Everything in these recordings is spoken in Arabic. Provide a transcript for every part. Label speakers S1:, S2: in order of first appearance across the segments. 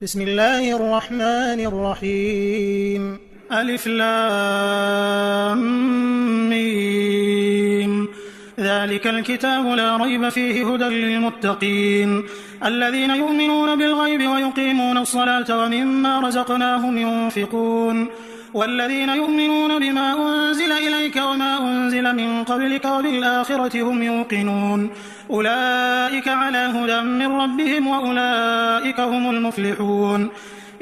S1: بسم الله الرحمن الرحيم. ألف لام ميم. ذلك الكتاب لا ريب فيه هدى للمتقين الذين يؤمنون بالغيب ويقيمون الصلاة ومما رزقناهم ينفقون والذين يؤمنون بما أنزل إليك وما أنزل من قبلك وبالآخرة هم يوقنون أولئك على هدى من ربهم وأولئك هم المفلحون.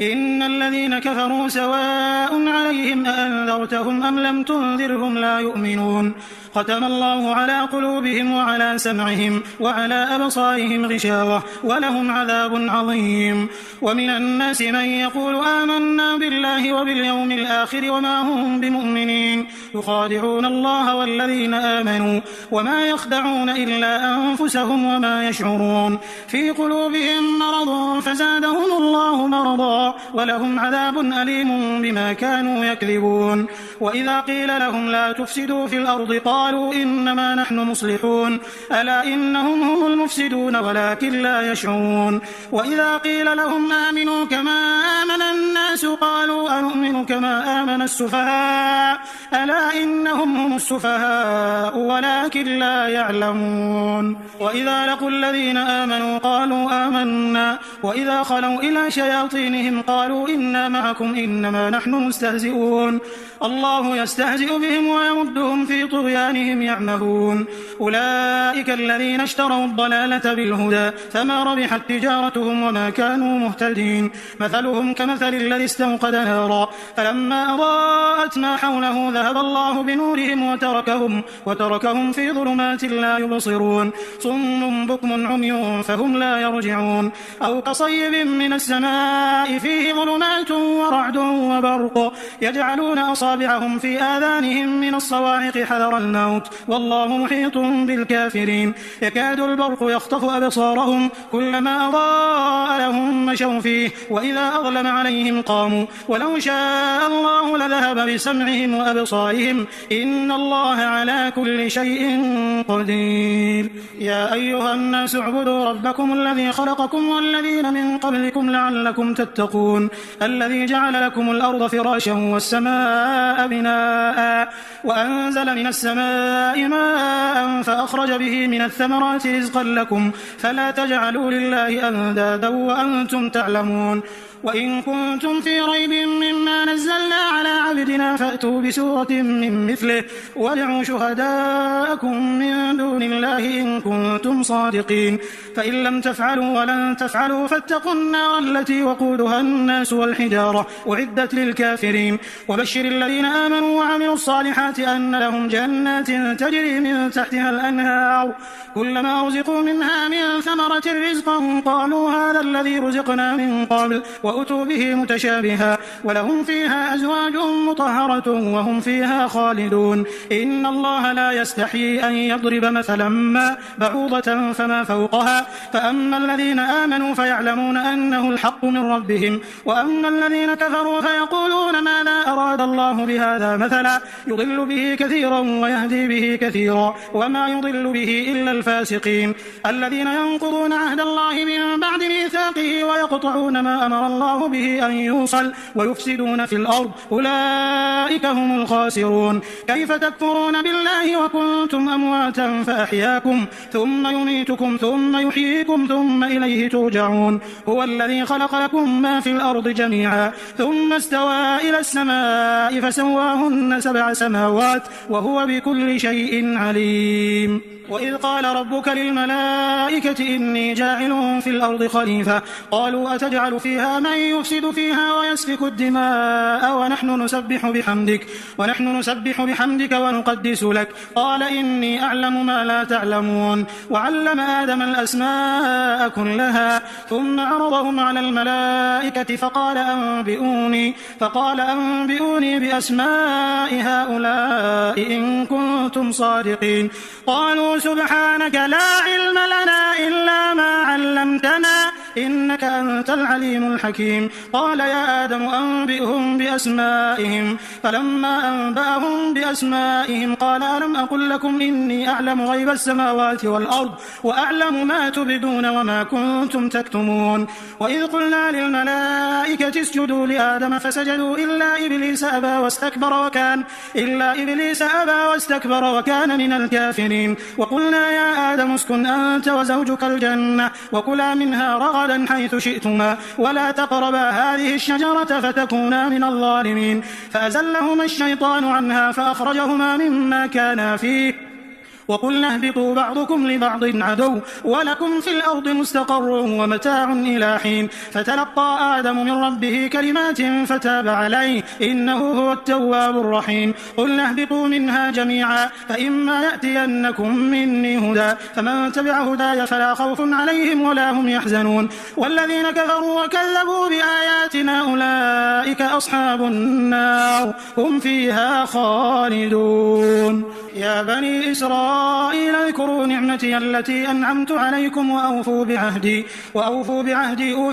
S1: إن الذين كفروا سواء عليهم أأنذرتهم أم لم تنذرهم لا يؤمنون ختم الله على قلوبهم وعلى سمعهم وعلى أبصارهم غشاوة ولهم عذاب عظيم. ومن الناس من يقول آمنا بالله وباليوم الآخر وما هم بمؤمنين يخادعون الله والذين آمنوا وما يخدعون إلا أنفسهم وما يشعرون في قلوبهم مرض فزادهم الله مرضا ولهم عذاب أليم بما كانوا يكذبون. وإذا قيل لهم لا تفسدوا في الأرض قالوا إنما نحن مصلحون ألا إنهم هم المفسدون ولكن لا يشعرون. وإذا قيل لهم آمنوا كما آمن الناس قالوا أنؤمن كما آمن السفهاء ألا إنهم هم السفهاء ولكن لا يعلمون. وإذا لقوا الذين آمنوا قالوا آمنا وإذا خلوا إلى شياطينهم قالوا إنا معكم إنما نحن مستهزئون الله يستهزئ بهم ويمدهم في طغيانهم يعمهون. أولئك الذين اشتروا الضلالة بالهدى فما ربحت تجارتهم وما كانوا مهتدين مثلهم كمثل الذي استوقد نارا فلما أضاءت ما حوله ذهب الله بنورهم وتركهم في ظلمات لا يبصرون صم بكم عمي فهم لا يرجعون. أو كصيب من السماء فيه ظلمات ورعد وبرق يجعلون أصابعهم في آذانهم من الصواعق حذر الموت والله محيط بالكافرين يكاد البرق يخطف أبصارهم كلما أضاء لهم مشوا فيه وإذا أظلم عليهم قاموا ولو شاء الله لذهب بسمعهم وأبصارهم إن الله على كل شيء قدير. يا أيها الناس اعبدوا ربكم الذي خلقكم والذين من قبلكم لعلكم تتقون الذي جعل لكم الأرض فراشا والسماء بناء وأنزل من السماء ماء فأخرج به من الثمرات رزقا لكم فلا تجعلوا لله أندادا وأنتم تعلمون. وإن كنتم في ريب مما نزلنا على عبدنا فأتوا بسورة من مثله وادعوا شهداءكم من دون الله إن كنتم صادقين فإن لم تفعلوا ولن تفعلوا فاتقوا النار التي وقودها الناس والحجارة أعدت للكافرين. وبشر الذين آمنوا وعملوا الصالحات أن لهم جنات تجري من تحتها الأنهار كلما رزقوا منها من ثمرة رزقا قالوا هذا الذي رزقنا من قبل وأتوا به متشابها ولهم فيها أزواج مطهرة وهم فيها خالدون. إن الله لا يستحيي أن يضرب مثلا ما بعوضة فما فوقها فأما الذين آمنوا فيعلمون أنه الحق من ربهم وأما الذين كفروا فيقولون ماذا أراد الله بهذا مثلا يضل به كثيرا ويهدي به كثيرا وما يضل به إلا الفاسقين الذين ينقضون عهد الله من بعد ميثاقه ويقطعون ما أمر الله به أن يوصل ويفسدون في الأرض أولئك هم الخاسرون. كيف تكفرون بالله وكنتم أمواتا فأحياكم ثم يميتكم ثم يحييكم ثم إليه ترجعون. هو الذي خلق لكم ما في الأرض جميعا ثم استوى إلى السماء فسواهن 7 سماوات وهو بكل شيء عليم. وإذ قال ربك للملائكة إني جاعل في الأرض خليفة قالوا أتجعل فيها من يفسد فيها ويسفك الدماء ونحن نسبح بحمدك ونقدس لك قال إني أعلم ما لا تعلمون. وعلم آدم الأسماء كلها ثم عرضهم على الملائكة فقال أنبئوني بأسماء هؤلاء إن كنتم صادقين قالوا سبحانك لا علم لنا إلا ما علمتنا إنك أنت العليم الحكيم. قال يا آدم أنبئهم بأسمائهم. فلما أنبأهم بأسمائهم قال ألم أقل لكم إني أعلم غيب السماوات والأرض وأعلم ما تبدون وما كنتم تكتمون. وإذ قلنا للملائكة اسجدوا لآدم فسجدوا إلا إبليس أبى واستكبر وكان من الكافرين. وقلنا يا آدم اسكن أنت وزوجك الجنة وكلا منها رغدا حيث شئتما ولا تقربا هذه الشجرة فتكونا من الظالمين. فأزلهما الشيطان عنها فأخرجهما مما كانا فيه وقلنا اهبطوا بعضكم لبعض عدو ولكم في الأرض مستقر ومتاع إلى حين. فتلقى آدم من ربه كلمات فتاب عليه إنه هو التواب الرحيم. قلنا اهبطوا منها جميعا فإما يأتينكم مني هدى فمن تبع هداي فلا خوف عليهم ولا هم يحزنون. والذين كفروا وكذبوا بآياتنا أولئك أصحاب النار هم فيها خالدون. يا بني إسرائيل اذكروا نعمتي التي أنعمت عليكم وأوفوا بعهدي أوف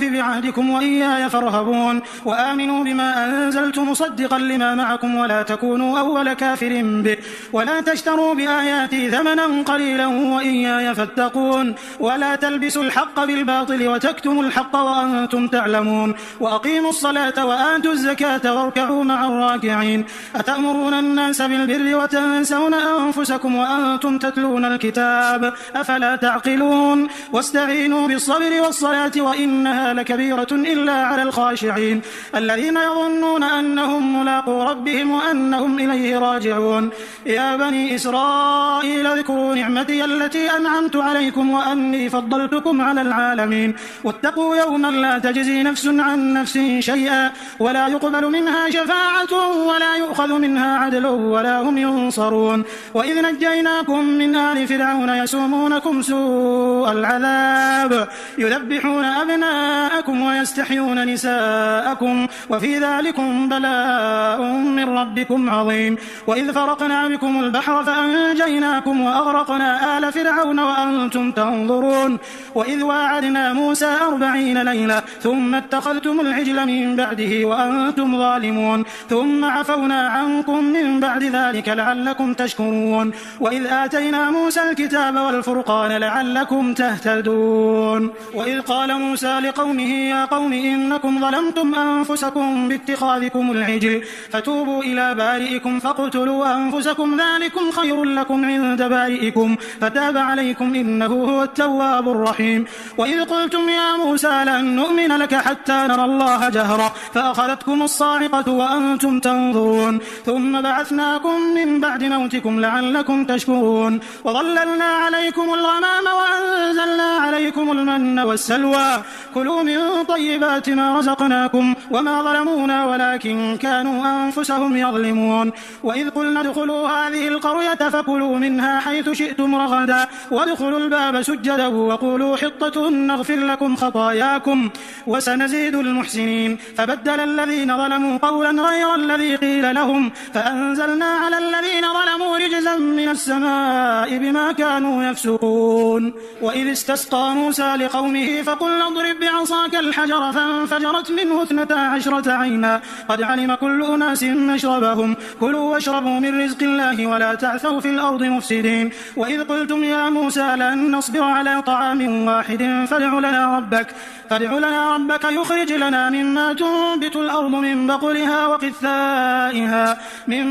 S1: بعهدكم وإياي فارهبون. وآمنوا بما أنزلت مصدقا لما معكم ولا تكونوا أول كافر به ولا تشتروا بآياتي ثمنا قليلا وإياي فاتقون. ولا تلبسوا الحق بالباطل وتكتموا الحق وأنتم تعلمون. وأقيموا الصلاة وآتوا الزكاة واركعوا مع الراكعين. أتأمرون الناس بالبر وتنسون أنفسكم وأنتم تتلون الكتاب أفلا تعقلون. واستعينوا بالصبر والصلاة وإنها لكبيرة إلا على الخاشعين الذين يظنون أنهم ملاقو ربهم وأنهم إليه راجعون. يا بني إسرائيل اذكروا نعمتي التي أنعمت عليكم وأني فضلتكم على العالمين. واتقوا يوما لا تجزي نفس عن نفس شيئا ولا يقبل منها شفاعة ولا يؤخذ منها عدل ولا هم ينصرون. وإذ نجيناكم من آل فرعون يسومونكم سوء العذاب يذبحون أبناءكم ويستحيون نساءكم وفي ذلكم بلاء من ربكم عظيم. وإذ فرقنا بكم البحر فأنجيناكم وأغرقنا آل فرعون وأنتم تنظرون. وإذ واعدنا موسى 40 ليلة ثم اتخذتم العجل من بعده وأنتم ظالمون ثم عفونا عنكم من بعد ذلك لعلكم تشكرون. وإذ آتينا موسى الكتاب والفرقان لعلكم تهتدون. وإذ قال موسى لقومه يا قوم إنكم ظلمتم أنفسكم باتخاذكم العجل فتوبوا إلى بارئكم فاقتلوا أنفسكم ذلكم خير لكم عند بارئكم فتاب عليكم إنه هو التواب الرحيم. وإذ قلتم يا موسى لن نؤمن لك حتى نرى الله جهرة فأخذتكم الصاعقة وأنتم تنظرون ثم بعثناكم من بعد موتكم لعلكم تشكرون. وظللنا عليكم الغمام وأنزلنا عليكم المن والسلوى كلوا من طيبات ما رزقناكم وما ظلمونا ولكن كانوا أنفسهم يظلمون. وإذ قلنا ادخلوا هذه القرية فكلوا منها حيث شئتم رغدا وادخلوا الباب سجدا وقولوا حطة نغفر لكم خطاياكم وسنزيد المحسنين. فبدل الذين ظلموا قولا غير الذي قيل لهم فأنزلنا على الذين ظلموا رجزا من السماء بما كانوا يفسقون. وإذ استسقى موسى لقومه فقلنا اضرب بعصاك الحجر فانفجرت منه 12 عينا قد علم كل أناس مشربهم كلوا واشربوا من رزق الله ولا تعثوا في الأرض مفسدين. وإذ قلتم يا موسى لن نصبر على طعام واحد فادع لنا ربك يخرج لنا مما تنبت الأرض من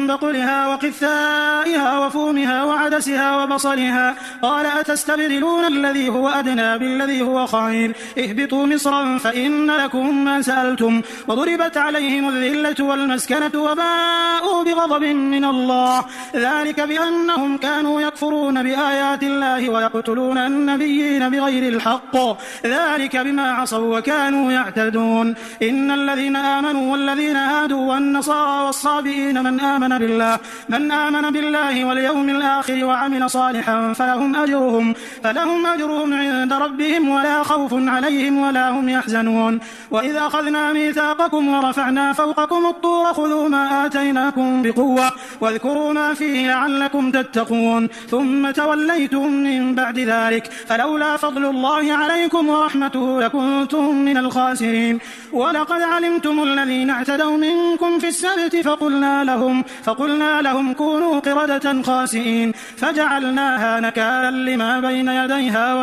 S1: بقلها وقثائها وفومها وعدسها وبصلها قال أتستبدلون الذي هو أدنى بالذي هو خير اهبطوا مصرا فإن لكم ما سألتم وضربت عليهم الذلة والمسكنة وباءوا بغضب من الله ذلك بأنهم كانوا يكفرون بآيات الله ويقتلون النبيين بغير الحق ذلك بما عصوا وكانوا يعتدون. إن الذين آمنوا والذين هادوا والنصارى والصابئين من آمن بالله واليوم الآخر وعمل صالحا فلهم أجرهم عند ربهم ولا خوف عليهم ولا هم يحزنون. وإذ أخذنا ميثاقكم ورفعنا فوقكم الطور خذوا ما آتيناكم بقوة واذكروا ما فيه لعلكم تتقون ثم توليتم من بعد ذلك فلولا فضل الله عليكم ورحمته لكنتم من الخاسرين. ولقد علمتم الذين اعتدوا منكم في السبت فقلنا لهم كونوا قردة خاسئين فجعلناها نكالا لما بين يديها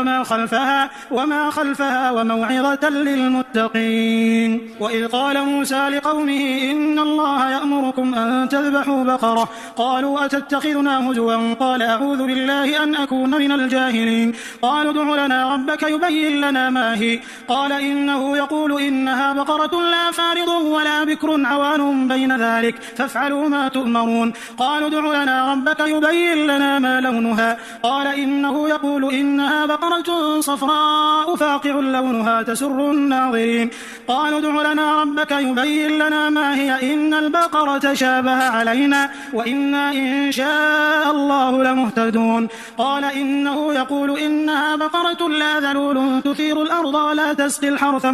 S1: وما خلفها وموعظة للمتقين. وإذ قال موسى لقومه إن الله يأمركم أن تذبحوا بقرة قالوا أتتخذنا هزوا قال أعوذ بالله أن أكون من الجاهلين. قالوا ادع لنا ربك يبين لنا ما هي قال إنه يقول إنها بقرة لا فارض ولا بكر عوان بين ذلك فافعلوا ما تؤمرون. قالوا ادع لنا ربك يبين لنا ما لونها قال إنه يقول إنها بقرة صفراء فاقع لونها تسر الناظرين. قالوا ادع لنا ربك يبين لنا ما هي إن البقرة شابه علينا وإنا إن شاء الله لمهتدون. قال إنه يقول إنها بقرة لا ذلول تثير الأرض ولا تسقي الحرث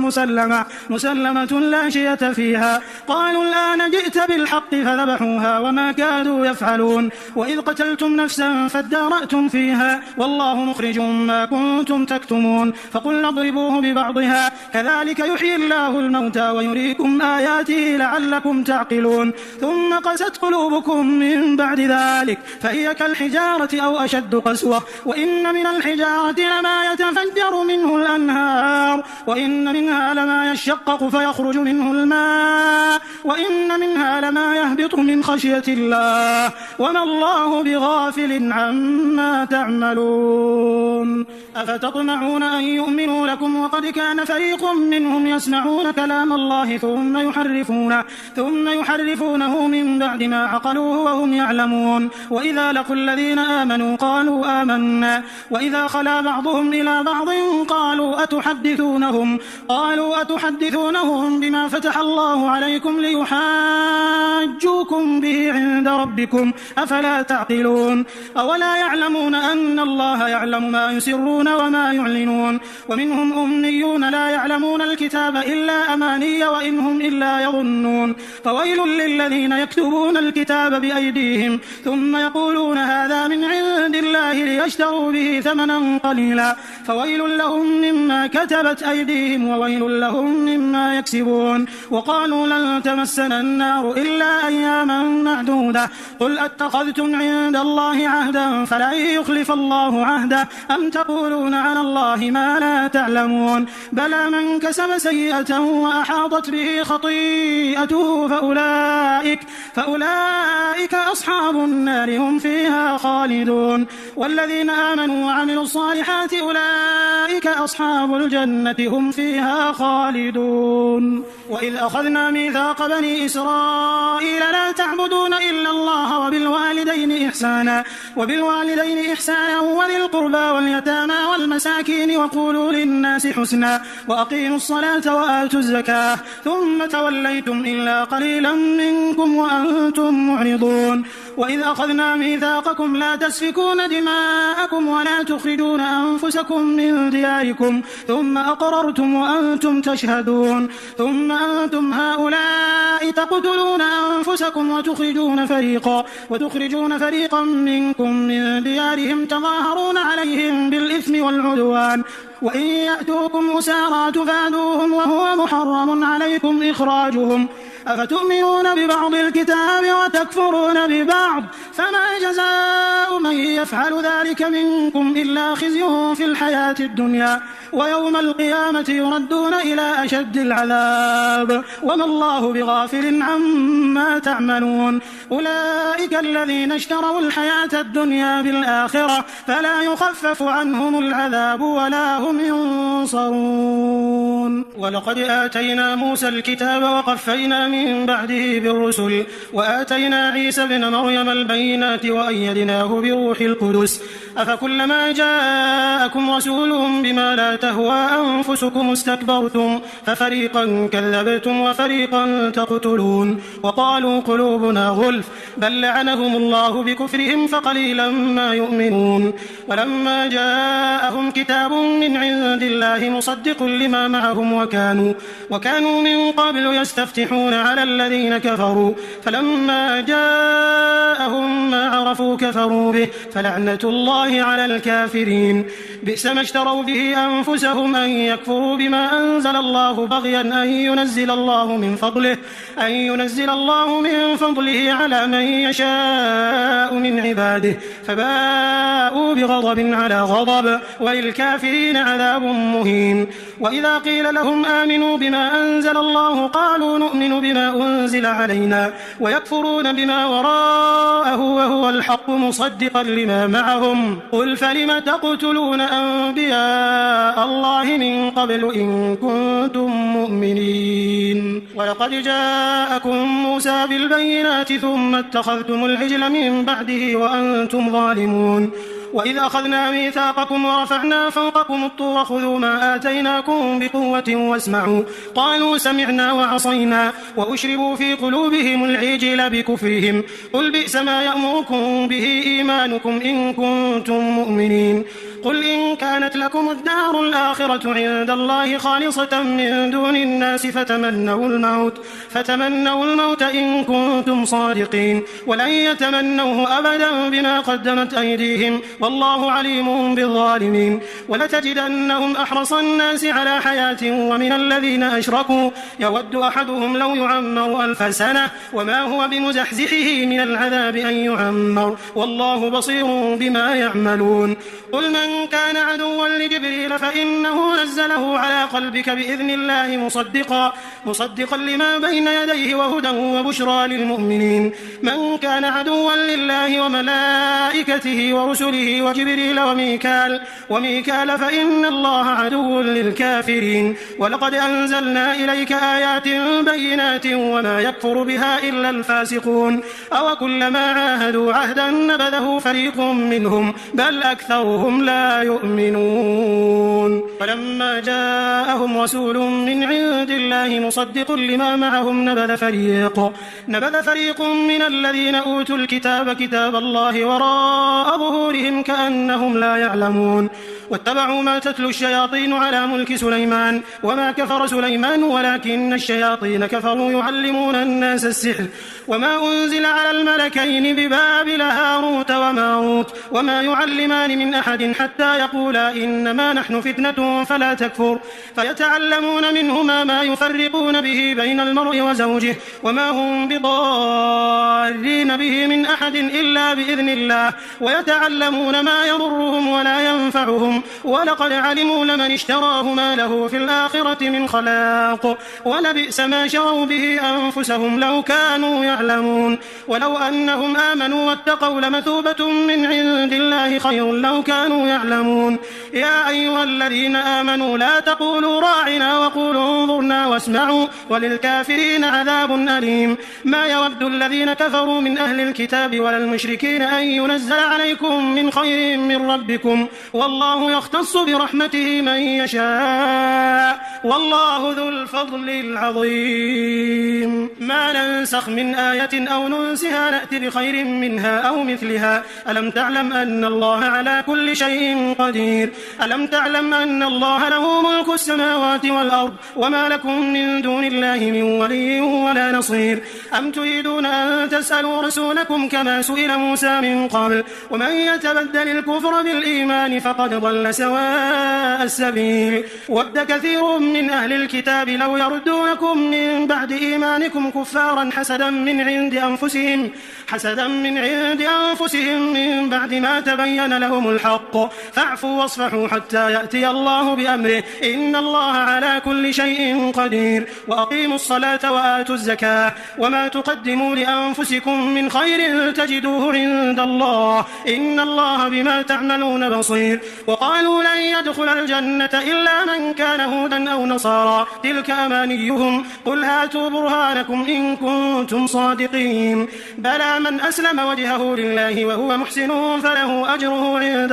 S1: مسلمة لا شية فيها. قالوا الآن جئت بالحق فذبحوها وما كادوا يفعلون. وإذ قتلتم نفسا فادارأتم فيها والله مخرج ما كنتم تكتمون. فقلنا اضربوه ببعضها كذلك يحيي الله الموتى ويريكم آياته لعلكم تعقلون. ثم قست قلوبكم من بعد ذلك فهي كالحجارة أو أشد قسوة وإن من الحجارة لما يتفجر منه الأنهار وإن منها لما يشقق فيخرج منه الماء وإن منها لما يهبط من خشية الله وما الله بغافل عما تعملون. أفتطمعون أن يؤمنوا لكم وقد كان فريق منهم يسمعون كلام الله ثم يحرفونه من بعد ما عقلوه وهم يعلمون. وإذا لقوا الذين آمنوا قالوا آمنا وإذا خلا بعضهم إلى بعض قالوا أتحدثونهم بما فتح الله عليكم ليحاجوكم به عند ربكم أفلا تعقلون. أولا يعلمون أن الله يعلم ما يسرون وما يعلنون. ومنهم أمنيون لا يعلمون الكتاب إلا أماني وإن هم إلا يظنون. فويل للذين يكتبون الكتاب بأيديهم ثم يقولون هذا من عند الله ليشتروا به ثمنا قليلا فويل لهم مما كتبت أيديهم وويل لهم مما يكسبون. وقالوا لن تمسنا النار إلا أياما معدودة قل أتخذتم عند الله عهدا فلن يخلف الله عهده أم تقولون على الله ما لا تعلمون. بلى من كسب سيئة وأحاطت به خطيئته فأولئك أصحاب النار هم فيها خالدون. والذين آمنوا وعملوا الصالحات أولئك أصحاب الجنة هم فيها خالدون. وإذ أخذنا ميثاق بني إسرائيل لا تعبدون إلا الله وبالوالدين إحسانا وذي القربى واليتامى والمساكين وقولوا للناس حسنا وأقيموا الصلاة وآتوا الزكاة ثم توليتم إلا قليلا منكم وأنتم معرضون. وإذ أخذنا ميثاقكم لا تسفكون دماءكم ولا تخرجون أنفسكم من دياركم ثم أقررتم وأنتم تشهدون ثم أنتم هؤلاء تقتلون أنفسكم وتخرجون فريقا منكم من ديارهم تظاهرون عليهم بالإثم والعدوان وإن يأتوكم أسارى تفادوهم وهو محرم عليكم إخراجهم أفتؤمنون ببعض الكتاب وتكفرون ببعض فما جزاء من يفعل ذلك منكم إلا خزي في الحياة الدنيا ويوم القيامة يردون إلى أشد العذاب وما الله بغافل عما تعملون. أولئك الذين اشتروا الحياة الدنيا بالآخرة فلا يخفف عنهم العذاب ولا هم هم ينصرون. ولقد آتينا موسى الكتاب وقفينا من بعده بالرسل وآتينا عيسى ابن مريم البينات وأيدناه بروح القدس أفكلما جاءكم رسول بما لا تهوى أنفسكم استكبرتم ففريقا كذبتم وفريقا تقتلون وقالوا قلوبنا غلف بل لعنهم الله بكفرهم فقليلا ما يؤمنون. ولما جاءهم كتاب من عند الله مصدق لما معهم وكانوا من قبل يستفتحون على الذين كفروا فلما جاءهم ما عرفوا كفروا به فلعنة الله على الكافرين. بئس ما اشتروا به أنفسهم أن يكفروا بما أنزل الله بغيا أن ينزل الله من فضله على من يشاء من عباده فباءوا بغضب على غضب وللكافرين عذاب مهين. وإذا قيل لهم آمنوا بما أنزل الله قالوا نؤمن بما أنزل علينا ويكفرون بما وراءه وهو الحق مصدقا لما معهم قل فلم تقتلون أنبياء الله من قبل إن كنتم مؤمنين. ولقد جاءكم موسى بالبينات ثم اتخذتم العجل من بعده وأنتم ظالمون. وإذ أخذنا ميثاقكم ورفعنا فوقكم الطور خذوا ما آتيناكم بقوة واسمعوا قالوا سمعنا وعصينا وأشربوا في قلوبهم العجل بكفرهم قل بئس ما يأمركم به إيمانكم إن كنتم مؤمنين. قل إن كانت لكم الدار الآخرة عند الله خالصة من دون الناس فتمنوا الموت إن كنتم صادقين ولن يتمنوه أبدا بما قدمت أيديهم والله عليم بالظالمين. ولتجدنهم أحرص الناس على حياة ومن الذين أشركوا يود أحدهم لو يعمر 1000 سنة وما هو بمزحزحه من العذاب أن يعمر والله بصير بما يعملون. قل من كان عدوا لجبريل فإنه نزله على قلبك بإذن الله مصدقا لما بين يديه وهدى وبشرى للمؤمنين. من كان عدوا لله وملائكته ورسله وجبريل وميكال فإن الله عدو للكافرين. ولقد أنزلنا إليك آيات بينات وما يكفر بها إلا الفاسقون أو كلما عاهدوا عهدا نبذه فريق منهم بل أكثرهم لا يؤمنون. فلما جاءهم رسول من عند الله مصدق لما معهم نبذ فريق من الذين أوتوا الكتاب كتاب الله وراء ظهورهم كأنهم لا يعلمون. واتبعوا ما تتلو الشياطين على ملك سليمان وما كفر سليمان ولكن الشياطين كفروا يعلمون الناس السحر وما أنزل على الملكين ببابل هاروت وماروت وما يعلمان من أحد حتى يقولا إنما نحن فتنة فلا تكفر فيتعلمون منهما ما يفرقون به بين المرء وزوجه وما هم بضارين به من أحد إلا بإذن الله ويتعلمون ما يضرهم ولا ينفعهم ولقد علموا لمن اشتراه ما له في الآخرة من خلاق ولبئس ما شروا به أنفسهم لو كانوا يعلمون. ولو أنهم آمنوا واتقوا لمثوبة من عند الله خير لو كانوا يعلمون. يا أيها الذين آمنوا لا تقولوا راعنا وقولوا انظرنا واسمعوا وللكافرين عذاب أليم. ما يود الذين كفروا من أهل الكتاب ولا المشركين أن ينزل عليكم من خير من ربكم والله يختص برحمته من يشاء والله ذو الفضل العظيم. ما ننسخ من آية أو ننسها نأتي بخير منها أو مثلها. ألم تعلم أن الله على كل شيء قدير. ألم تعلم أن الله له ملك السماوات والأرض وما لكم من دون الله من ولي ولا نصير. أم تريدون أن تسألوا رسولكم كما سئل موسى من قبل ومن يتبدل الكفر بالإيمان فقد ضل سواء السبيل. ود كثير من أهل الكتاب لو يردونكم من بعد إيمانكم كفارا حسدا من عند أنفسهم من بعد ما تبين لهم الحق فاعفوا واصفحوا حتى يأتي الله بأمره إن الله على كل شيء قدير وأقيموا الصلاة وآتوا الزكاة وما تقدموا لأنفسكم من خير تجدوه عند الله إن الله بما تعملون بصير وقالوا لن يدخل الجنة إلا من كان هودا أو نصارى تلك أمانيهم قل هاتوا برهانكم إن كنتم صادقين بلى من أسلم وجهه لله وهو محسن فله أجره عند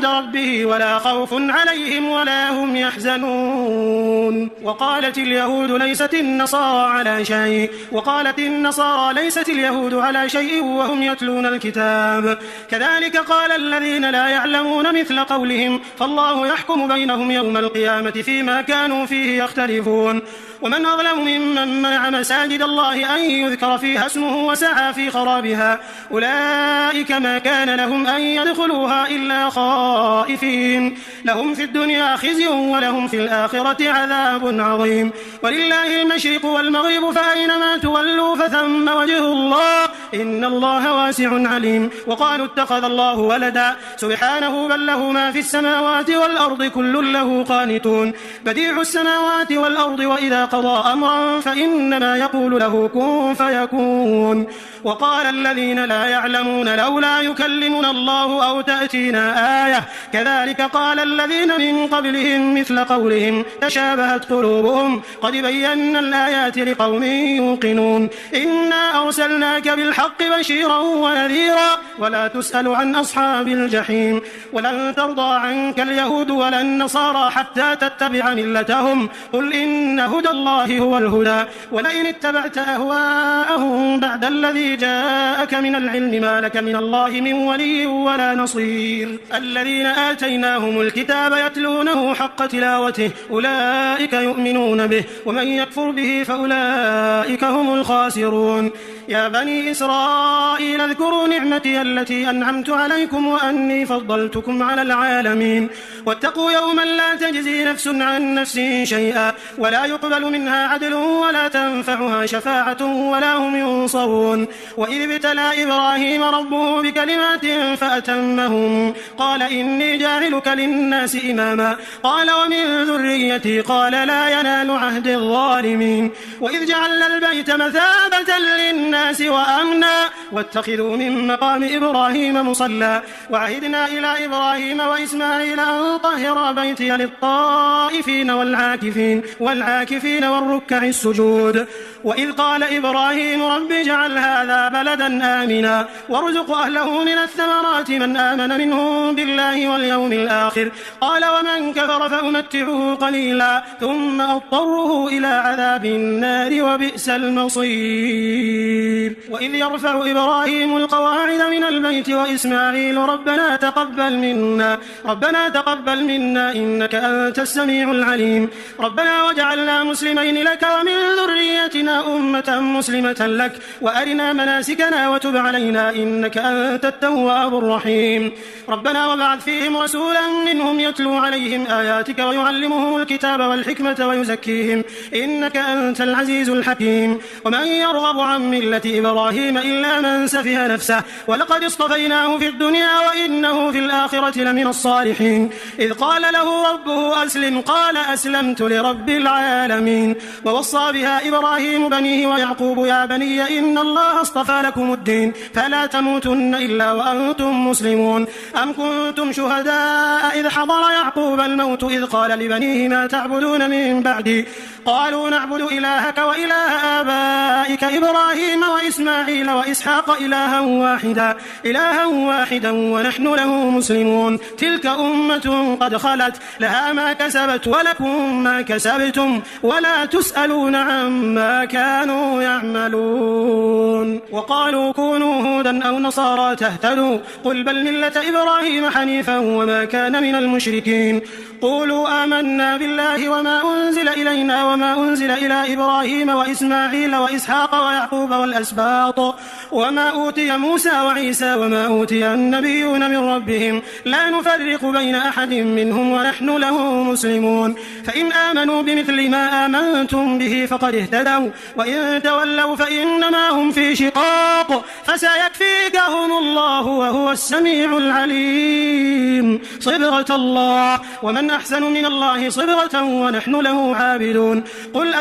S1: ربه ولا خوف عليهم ولا هم يحزنون وقالت اليهود ليست النصارى على شيء وقالت النصارى ليست اليهود على شيء وهم يتلون الكتاب كذلك قال الذين لا يعلمون مثل قولهم فالله يحكم بينهم يوم القيامة فيما كانوا فيه يختلفون ومن أظلم ممن منع مساجد الله أن يذكر فيها اسمه وسعى في خرابها أولئك ما كان لهم أن يدخلوها إلا خائفين لهم في الدنيا خزي ولهم في الآخرة عذاب عظيم ولله المشرق والمغرب فأينما تولوا فثم وجه الله إن الله واسع عليم وقالوا اتخذ الله ولدا سبحانه بل له ما في السماوات والأرض كل له قانتون بديع السماوات والأرض وإذا قضى أمرا فإنما يقول له كن فيكون وقال الذين لا يعلمون لولا يكلمنا الله أو تأتينا آية كذلك قال الذين من قبلهم مثل قولهم تشابهت قلوبهم قد بينا الآيات لقوم يوقنون إنا أرسلناك بالحق بشيرا ونذيرا ولا تسأل عن أصحاب الجحيم ولن ترضى عنك اليهود ولا النصارى حتى تتبع ملتهم قل إن هدى الله هو الهدى ولئن اتبعت أهواءهم بعد الذي جاءك من العلم ما لك من الله من ولي ولا نصير الذين آتيناهم الكتاب يتلونه حق تلاوته أولئك يؤمنون به ومن يكفر به فأولئك هم الخاسرون يا بني إسرائيل اذكروا نعمتي التي أنعمت عليكم وأني فضلتكم على العالمين واتقوا يوما لا تجزي نفس عن نفس شيئا ولا يقبل منها عدل ولا تنفعها شفاعة ولا هم ينصرون وإذ ابتلى إبراهيم ربه بكلمات فأتمهم قال إني جاعلك للناس إماما قال ومن ذريتي قال لا ينال عهد الظالمين وإذ جعلنا البيت مثابة للناس وأمنا واتخذوا من مقام إبراهيم مصلى وعهدنا إلى إبراهيم وإسماعيل أن طهر بيتي للطائفين والعاكفين والركع السجود وإذ قال إبراهيم رب اجعل هذا بلدا آمنا وارزق أهله من الثمرات من آمن منهم بالله واليوم الآخر قال ومن كفر فأمتعه قليلا ثم أضطره إلى عذاب النار وبئس المصير وإذ يرفع إبراهيم القواعد من البيت وإسماعيل ربنا تقبل منا إنك أنت السميع العليم ربنا وجعلنا مسلمين لك ومن ذريتنا أمة مسلمة لك وأرنا مناسكنا وتب علينا إنك أنت التواب الرحيم ربنا وبعث فيهم رسولا منهم يتلو عليهم آياتك ويعلمهم الكتاب والحكمة ويزكيهم إنك أنت العزيز الحكيم ومن يرغب عن ملة إبراهيم إلا من سفه نفسه ولقد اصطفيناه في الدنيا وإنه في الآخرة لمن الصالحين إذ قال له ربه أسلم قال أسلمت لرب العالمين ووصى بها إبراهيم بنيه ويعقوب يا بني إن الله اصطفى لكم الدين فلا تموتن إلا وأنتم مسلمون أم كنتم شهداء إذ حضر يعقوب الموت إذ قال لبنيه ما تعبدون من بعدي قالوا نعبد إلهك وإله آبائك إبراهيم وإسماعيل وإسحاق إلها واحدا ونحن له مسلمون تلك أمة قد خلت لها ما كسبت ولكم ما كسبتم ولا تسألون عما كانوا يعملون وقالوا كونوا هودا أو نصارى تهتدوا قل بل ملة إبراهيم حنيفا وما كان من المشركين قولوا آمنا بالله وما أنزل إلينا وما أنزل إلى إبراهيم وإسماعيل وإسحاق ويعقوب والأسباط وما أوتي موسى وعيسى وما أوتي النبيون من ربهم لا نفرق بين أحد منهم ونحن له مسلمون فإن آمنوا بمثل ما آمنتم به فقد اهتدوا وإن تولوا فإنما هم في شقاق فسيكفيكهم الله وهو السميع العليم صبغة الله ومن أحسن من الله صبغة ونحن له عابدون قل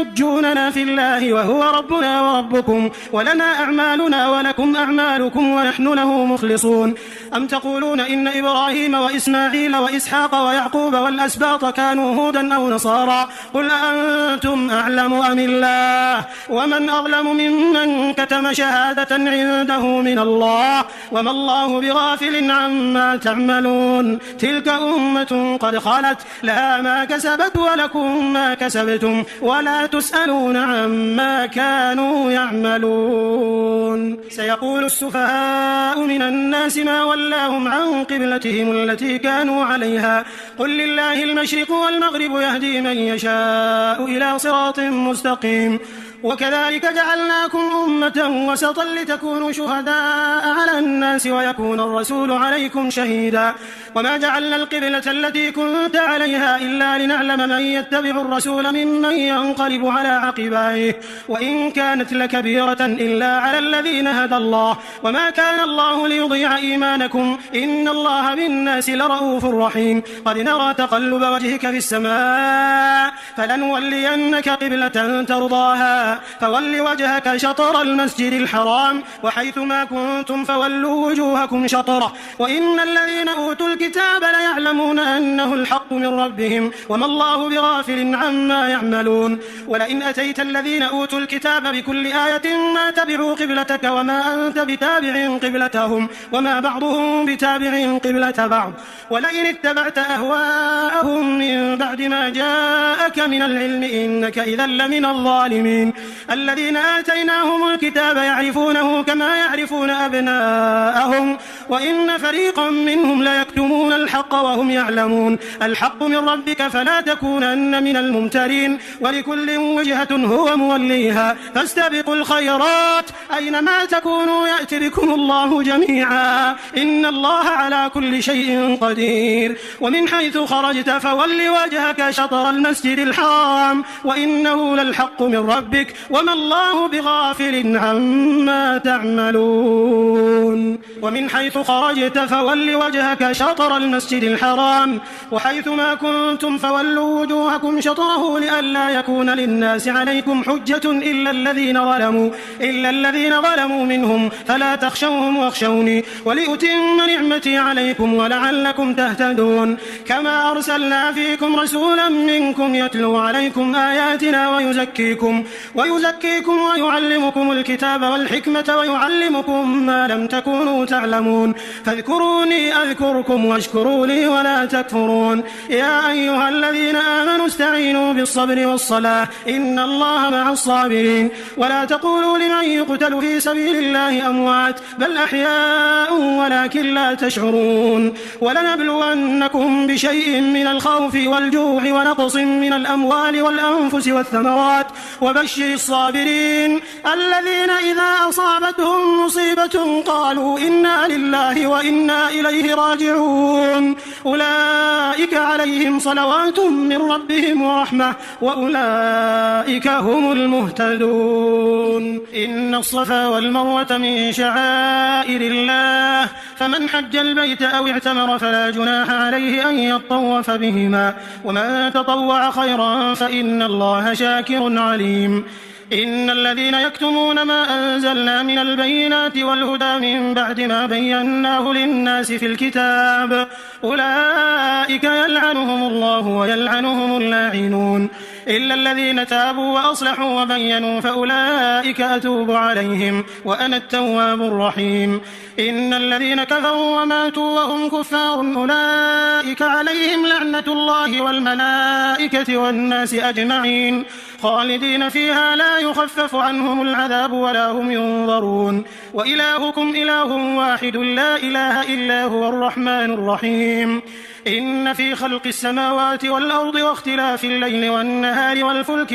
S1: أتحاجوننا في الله وهو ربنا وربكم ولنا أعمالنا ولكم أعمالكم ونحن له مخلصون أم تقولون إن إبراهيم وإسماعيل وإسحاق ويعقوب والأسباط كانوا هودا أو نصارى قل أأنتم أعلم أم الله ومن أظلم ممن كتم شهادة عنده من الله وما الله بغافل عما تعملون تلك أمة قد خلت لها ما كسبت ولكم ما كسبتم ولا تسألون عما كانوا يعملون سيقول السفهاء من الناس ما ولاهم عن قبلتهم التي كانوا عليها قل لله المشرق والمغرب يهدي من يشاء إلى صراط مستقيم وكذلك جعلناكم أمة وسطا لتكونوا شهداء على الناس ويكون الرسول عليكم شهيدا وما جعلنا القبلة التي كنت عليها إلا لنعلم من يتبع الرسول ممن ينقلب على عقبيه وإن كانت لكبيرة إلا على الذين هدى الله وما كان الله ليضيع إيمانكم إن الله بالناس لرؤوف رحيم قد نرى تقلب وجهك في السماء فلنولينك قبلة ترضاها فول وجهك شطر المسجد الحرام وحيثما كنتم فولوا وجوهكم شطره وإن الذين أوتوا الكتاب ليعلمون أنه الحق من ربهم وما الله بغافل عما يعملون ولئن أتيت الذين أوتوا الكتاب بكل آية ما تبعوا قبلتك وما أنت بتابع قبلتهم وما بعضهم بتابع قبلة بعض ولئن اتبعت أهواءهم من بعد ما جاءك من العلم إنك إذا لمن الظالمين الذين آتيناهم الكتاب يعرفونه كما يعرفون أبناءهم وإن فريقا منهم ليكتمون الحق وهم يعلمون الحق من ربك فلا تكونن من الممترين ولكل وجهة هو موليها فاستبقوا الخيرات أينما تكونوا يأتي بكم الله جميعا إن الله على كل شيء قدير ومن حيث خرجت فول وجهك شطر المسجد الحرام وإنه للحق من ربك وما الله بغافل عما تعملون ومن حيث خرجت فول وجهك شطر المسجد الحرام وحيثما كنتم فولوا وجوهكم شطره لئلا يكون للناس عليكم حجة إلا الذين ظلموا منهم فلا تخشوهم واخشوني ولأتم نعمتي عليكم ولعلكم تهتدون كما أرسلنا فيكم رسولا منكم يتلو عليكم آياتنا ويزكيكم ويعلمكم الكتاب والحكمة ويعلمكم ما لم تكونوا تعلمون فاذكروني أذكركم واشكروا لي ولا تكفرون يا أيها الذين آمنوا استعينوا بالصبر والصلاة إن الله مع الصابرين ولا تقولوا لمن يقتل في سبيل الله أموات بل أحياء ولكن لا تشعرون ولنبلونكم بشيء من الخوف والجوع ونقص من الأموال والأنفس والثمرات وبشر الصابرين الذين إذا أصابتهم مصيبة قالوا إنا لله وإنا إليه راجعون أولئك عليهم صلوات من ربهم ورحمة وأولئك هم المهتدون إن الصفا والمروة من شعائر الله فمن حج البيت أو اعتمر فلا جناح عليه أن يطوف بهما ومن تطوع خيرا فإن الله شاكر عليم إن الذين يكتمون ما أنزلنا من البينات والهدى من بعد ما بيناه للناس في الكتاب أولئك يلعنهم الله ويلعنهم اللاعنون إلا الذين تابوا وأصلحوا وبينوا فأولئك أتوب عليهم وأنا التواب الرحيم إن الذين كفروا وماتوا وهم كفار أولئك عليهم لعنة الله والملائكة والناس أجمعين خالدين فيها لا يخفف عنهم العذاب ولا هم ينظرون وإلهكم إله واحد لا إله إلا هو الرحمن الرحيم إن في خلق السماوات والأرض واختلاف الليل والنهار والفلك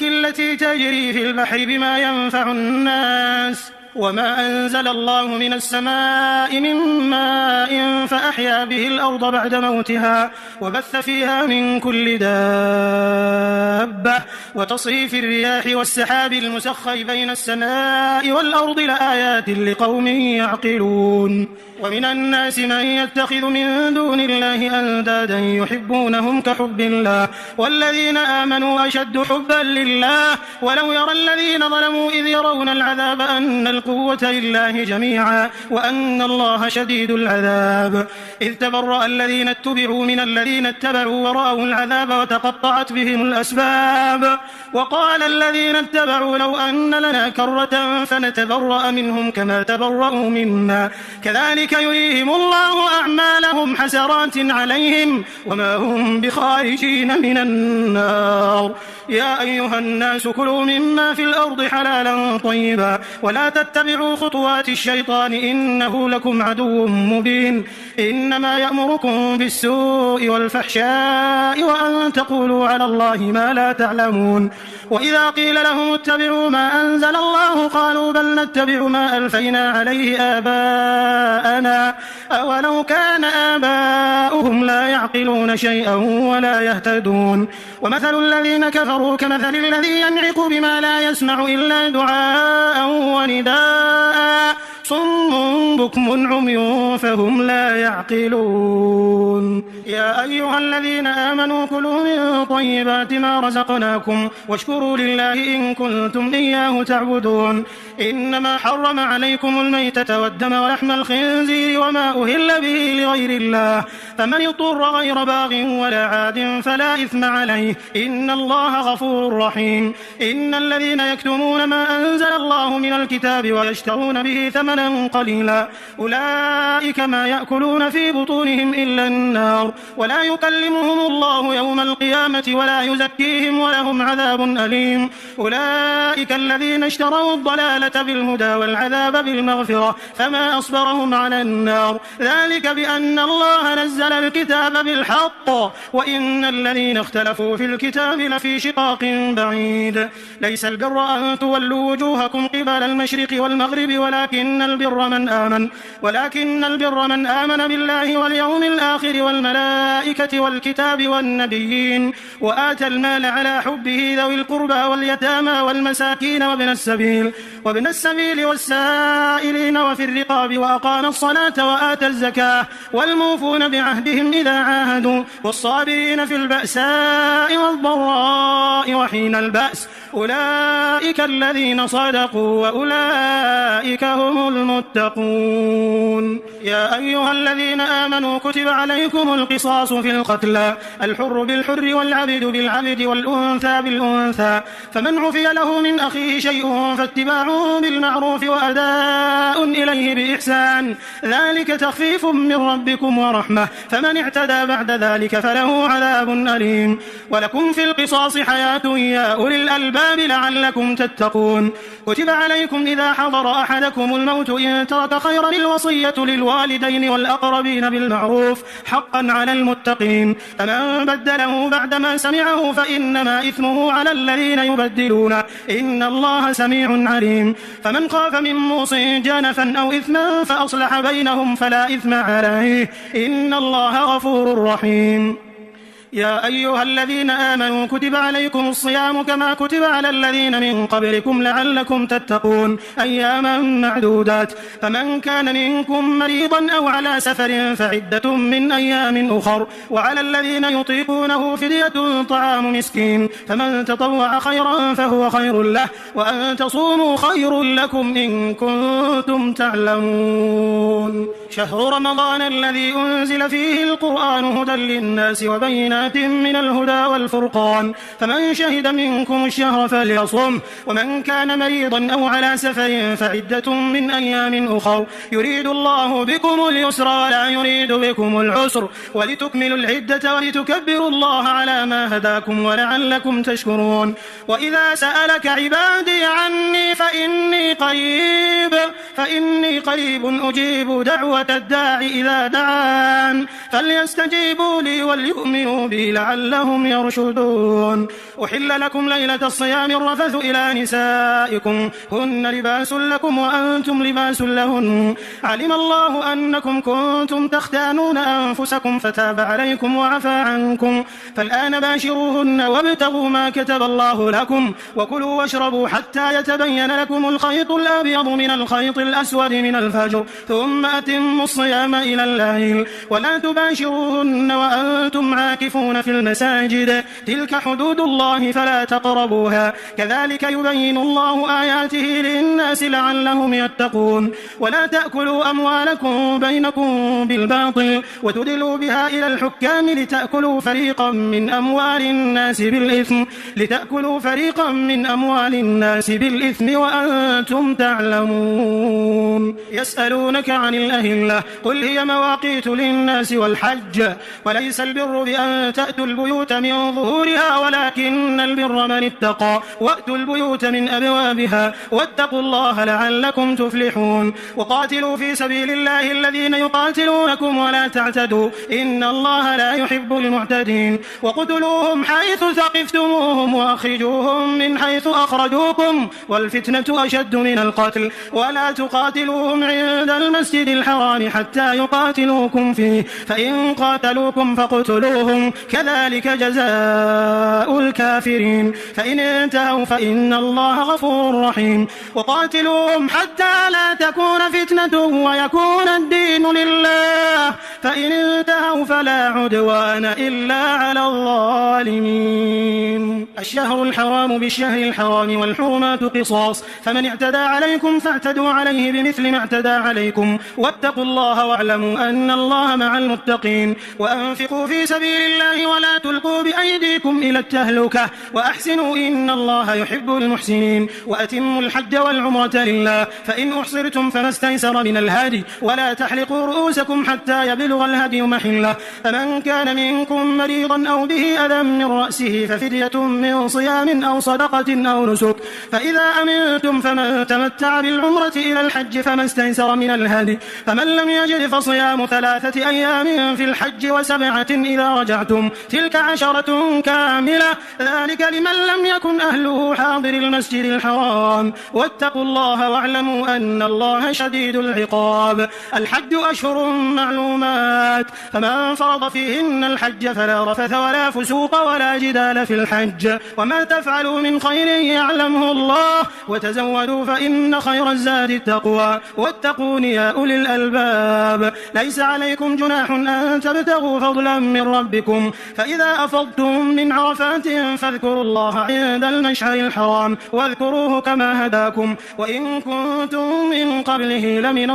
S1: التي تجري في البحر بما ينفع الناس وما أنزل الله من السماء من ماء فأحيا به الأرض بعد موتها وبث فيها من كل دابة وتصريف الرياح والسحاب المسخر بين السماء والأرض لآيات لقوم يعقلون ومن الناس من يتخذ من دون الله أندادا يحبونهم كحب الله والذين آمنوا أشد حبا لله ولو يرى الذين ظلموا إذ يرون العذاب أن القوة لله جميعا وأن الله شديد العذاب إذ تبرأ الذين اتبعوا من الذين اتبعوا ورأوا العذاب وتقطعت بهم الأسباب وقال الذين اتبعوا لو أن لنا كرة فنتبرأ منهم كما تبرأوا منا كذلك يريهم الله أعمالهم حسرات عليهم وما هم بخارجين من النار يا أيها الناس كلوا مما في الأرض حلالا طيبا ولا تتبعوا خطوات الشيطان إنه لكم عدو مبين إنما يأمركم بالسوء والفحشاء وأن تقولوا على الله ما لا تعلمون وإذا قيل لهم اتبعوا ما أنزل الله قالوا بل نتبع ما ألفينا عليه آباءنا أولو كان آباؤهم لا يعقلون شيئا ولا يهتدون ومثل الذين كفروا كمثل الذي ينعق بما لا يسمع إلا دعاء ونداء صم بكم عمي فهم لا يعقلون يا أيها الذين آمنوا كلوا من طيبات ما رزقناكم واشكروا لله إن كنتم إياه تعبدون إنما حرم عليكم الميتة والدم ولحم الخنزير وما أهل به لغير الله فمن اضطر غير باغ ولا عاد فلا إثم عليه إن الله غفور رحيم إن الذين يكتمون ما أنزل الله من الكتاب ويشترون به ثمنا قليلا أولئك ما يأكلون في بطونهم إلا النار ولا يكلمهم الله يوم القيامة ولا يزكيهم ولهم عذاب أليم أولئك الذين اشتروا الضلالة بالهدى والعذاب بالمغفرة فما أصبرهم على النار ذلك بأن الله نزل الكتاب بالحق وإن الذين اختلفوا في الكتاب لفي شقاق بعيد ليس البر أن تولوا وجوهكم قبل المشرق والمغرب ولكن البر من آمن بالله واليوم الآخر والملائكة والكتاب والنبيين وآتى المال على حبه ذوي القربى واليتامى والمساكين وابن السبيل والسائلين وفي الرقاب وأقام الصلاة وآتى الزكاة والموفون بعهدهم إذا عاهدوا والصابرين في البأساء والضراء وحين البأس أولئك الذين صدقوا وأولئك هم المتقون يا أيها الذين آمنوا كتب عليكم القصاص في القتلى الحر بالحر والعبد بالعبد والأنثى بالأنثى فمن عفي له من أخيه شيء فاتباع بالمعروف وأداء إليه بإحسان ذلك تخفيف من ربكم ورحمة فمن اعتدى بعد ذلك فله عذاب أليم ولكم في القصاص حياة يا أولي الألباب لعلكم تتقون كتب عليكم إذا حضر أحدكم الموت إن ترك خيرا الوصية للوالدين والأقربين بالمعروف حقا على المتقين فمن بدله بعدما سمعه فإنما إثمه على الذين يبدلون إن الله سميع عليم فمن خاف من موص جنفا أو إثما فأصلح بينهم فلا إثم عليه إن الله غفور رحيم يا أيها الذين آمنوا كتب عليكم الصيام كما كتب على الذين من قبلكم لعلكم تتقون أياما معدودات فمن كان منكم مريضا أو على سفر فعدة من أيام أخر وعلى الذين يطيقونه فدية طعام مسكين فمن تطوع خيرا فهو خير له وأن تصوموا خير لكم إن كنتم تعلمون شهر رمضان الذي أنزل فيه القرآن هدى للناس وبينات بينات من الهدى والفرقان، فمن شهد منكم الشهر فليصم، ومن كان مريضا أو على سفر فعدة من أيام أخر، يريد الله بكم اليسر ولا يريد بكم العسر، ولتكملوا العدة ولتكبروا الله على ما هداكم ولعلكم تشكرون. وإذا سألك عبادي عني فإني قريب أجيب دعوة الداع إذا دعان، فليستجيبوا لي وليؤمنوا بي لعلهم يرشدون. أحل لكم ليلة الصيام الرفث إلى نسائكم هن لباس لكم وأنتم لباس لهن، علم الله أنكم كنتم تختانون أنفسكم فتاب عليكم وعفى عنكم، فالآن باشروهن وابتغوا ما كتب الله لكم، وكلوا واشربوا حتى يتبين لكم الخيط الأبيض من الخيط الأسود من الفجر، ثم أتموا الصيام إلى الليل، ولا تباشروهن وأنتم عاكفون في المساجد، تلك حدود الله فلا تقربوها، كذلك يبين الله آياته للناس لعلهم يتقون. ولا تأكلوا أموالكم بينكم بالباطل وتدلوا بها إلى الحكام لتأكلوا فريقا من أموال الناس بالإثم وأنتم تعلمون. يسألونك عن الأهلة قل هي مواقيت للناس والحج، وليس البر بأن تأتوا البيوت من ظهورها ولكن البر من اتقى، وأتوا البيوت من أبوابها، واتقوا الله لعلكم تفلحون. وقاتلوا في سبيل الله الذين يقاتلونكم ولا تعتدوا إن الله لا يحب المعتدين. وقتلوهم حيث ثقفتموهم وأخرجوهم من حيث أخرجوكم، والفتنة أشد من القتل، ولا تقاتلوهم عند المسجد الحرام حتى يقاتلوكم فيه، فإن قاتلوكم فاقتلوهم، كذلك جزاء الكافرين، فإن انتهوا فإن الله غفور رحيم. وقاتلوهم حتى لا تكون فتنة ويكون الدين لله، فإن انتهوا فلا عدوان إلا على الظالمين. الشهر الحرام بالشهر الحرام والحرمات قصاص، فمن اعتدى عليكم فاعتدوا عليه بمثل ما اعتدى عليكم، واتقوا الله واعلموا أن الله مع المتقين. وأنفقوا في سبيل الله ولا تلقوا بأيديكم إلى التهلكة، وأحسنوا إن الله يحب المحسنين. وأتموا الحج والعمرة لله، فإن أحصرتم فما استيسر من الهدي، ولا تحلقوا رؤوسكم حتى يبلغ الهدي محله، فمن كان منكم مريضا أو به أذى من رأسه ففدية من صيام أو صدقة أو نسك، فإذا أمنتم فمن تمتع بالعمرة إلى الحج فما استيسر من الهدي، فمن لم يجد فصيام 3 أيام في الحج و7 إذا رجعتم، تلك 10 كاملة، ذلك لمن لم يكن أهله حاضر المسجد الحرام. واتقوا الله واعلموا أن الله شديد العقاب. الحج أشهر معلومات، فمن فرض فيهن الحج فلا رفث ولا فسوق ولا جدال في الحج، وما تفعلوا من خير يعلمه الله، وتزودوا فإن خير الزاد التقوى، واتقون يا أولي الألباب. ليس عليكم جناح أن تبتغوا فضلا من ربكم، فإذا أفضتم من عرفات فاذكروا الله عند المشعر الحرام، واذكروه كما هداكم، وإن كنتم من قبله لمن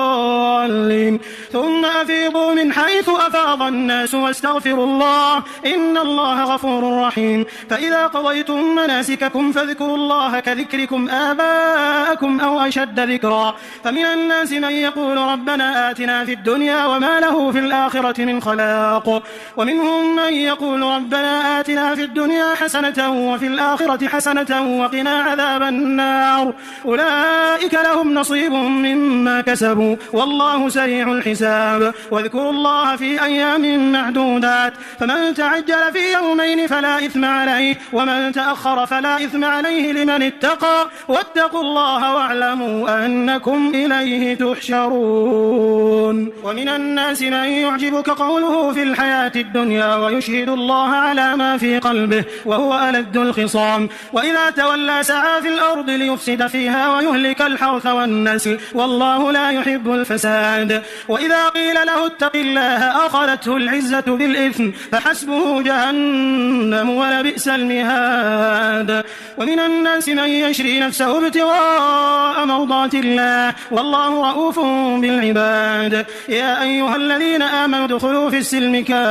S1: الضالين. ثم أفيضوا من حيث أفاض الناس واستغفروا الله إن الله غفور رحيم. فإذا قضيتم مناسككم فاذكروا الله كذكركم آباءكم أو أشد ذكرا. فمن الناس من يقول ربنا آتنا في الدنيا وما له في الآخرة من خلاق، ومنهم من يقول ربنا آتنا في الدنيا حسنة وفي الآخرة حسنة وقنا عذاب النار، أولئك لهم نصيب مما كسبوا والله سريع الحساب. واذكروا الله في أيام معدودات، فمن تعجل في يومين فلا إثم عليه، ومن تأخر فلا إثم عليه لمن اتقى، واتقوا الله واعلموا أنكم إليه تحشرون. ومن الناس من يعجبك قوله في الحياة الدنيا ويشهد الله على ما في قلبه وهو ألد الخصام، وإذا تولى سعى في الأرض ليفسد فيها ويهلك الحرث والنسل والله لا يحب الفساد. وإذا قيل له اتق الله أخذته العزة بالإثم فحسبه جهنم ولا ولبئس المهاد. ومن الناس من يشري نفسه ابتغاء مرضات الله والله رؤوف بالعباد. يا أيها الذين آمنوا ادخلوا في السلم كافة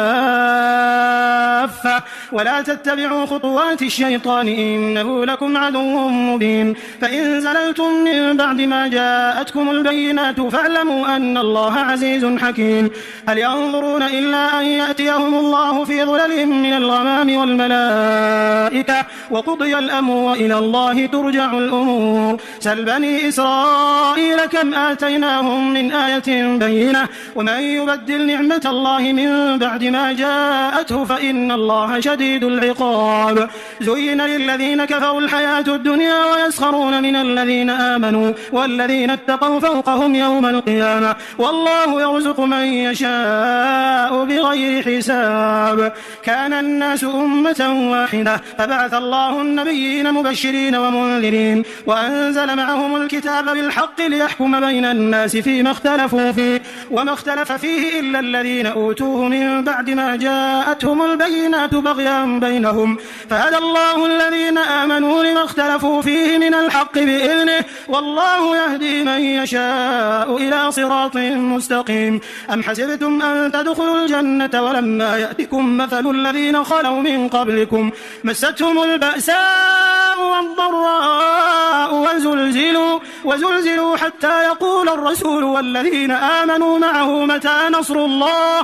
S1: ولا تتبعوا خطوات الشيطان إنه لكم عدو مبين. فإن زللتم من بعد ما جاءتكم البينات فاعلموا أن الله عزيز حكيم. هل ينظرون إلا أن يأتيهم الله في ظلل من الغمام والملائكة وقضي الأمر وإلى الله ترجع الأمور. سل بني إسرائيل كم آتيناهم من آية بينة ومن يبدل نعمة الله من بعد ما جاءته فإن الله شديد العقاب. زين للذين كفروا الحياة الدنيا ويسخرون من الذين آمنوا والذين اتقوا فوقهم يوم القيامة والله يرزق من يشاء بغير حساب. كان الناس أمة واحدة فبعث الله النبيين مبشرين ومنذرين وأنزل معهم الكتاب بالحق ليحكم بين الناس فيما اختلفوا فيه وما اختلف فيه إلا الذين أوتوه من بعد ما جاءتهم البينات بغيا بينهم فهدى الله الذين آمنوا لما اختلفوا فيه من الحق بإذنه والله يهدي من يشاء إلى صراط مستقيم. أم حسبتم أن تدخلوا الجنة ولما يأتكم مثل الذين خلوا من قبلكم مستهم البأساء والضراء وزلزلوا حتى يقول الرسول والذين آمنوا معه متى نصر الله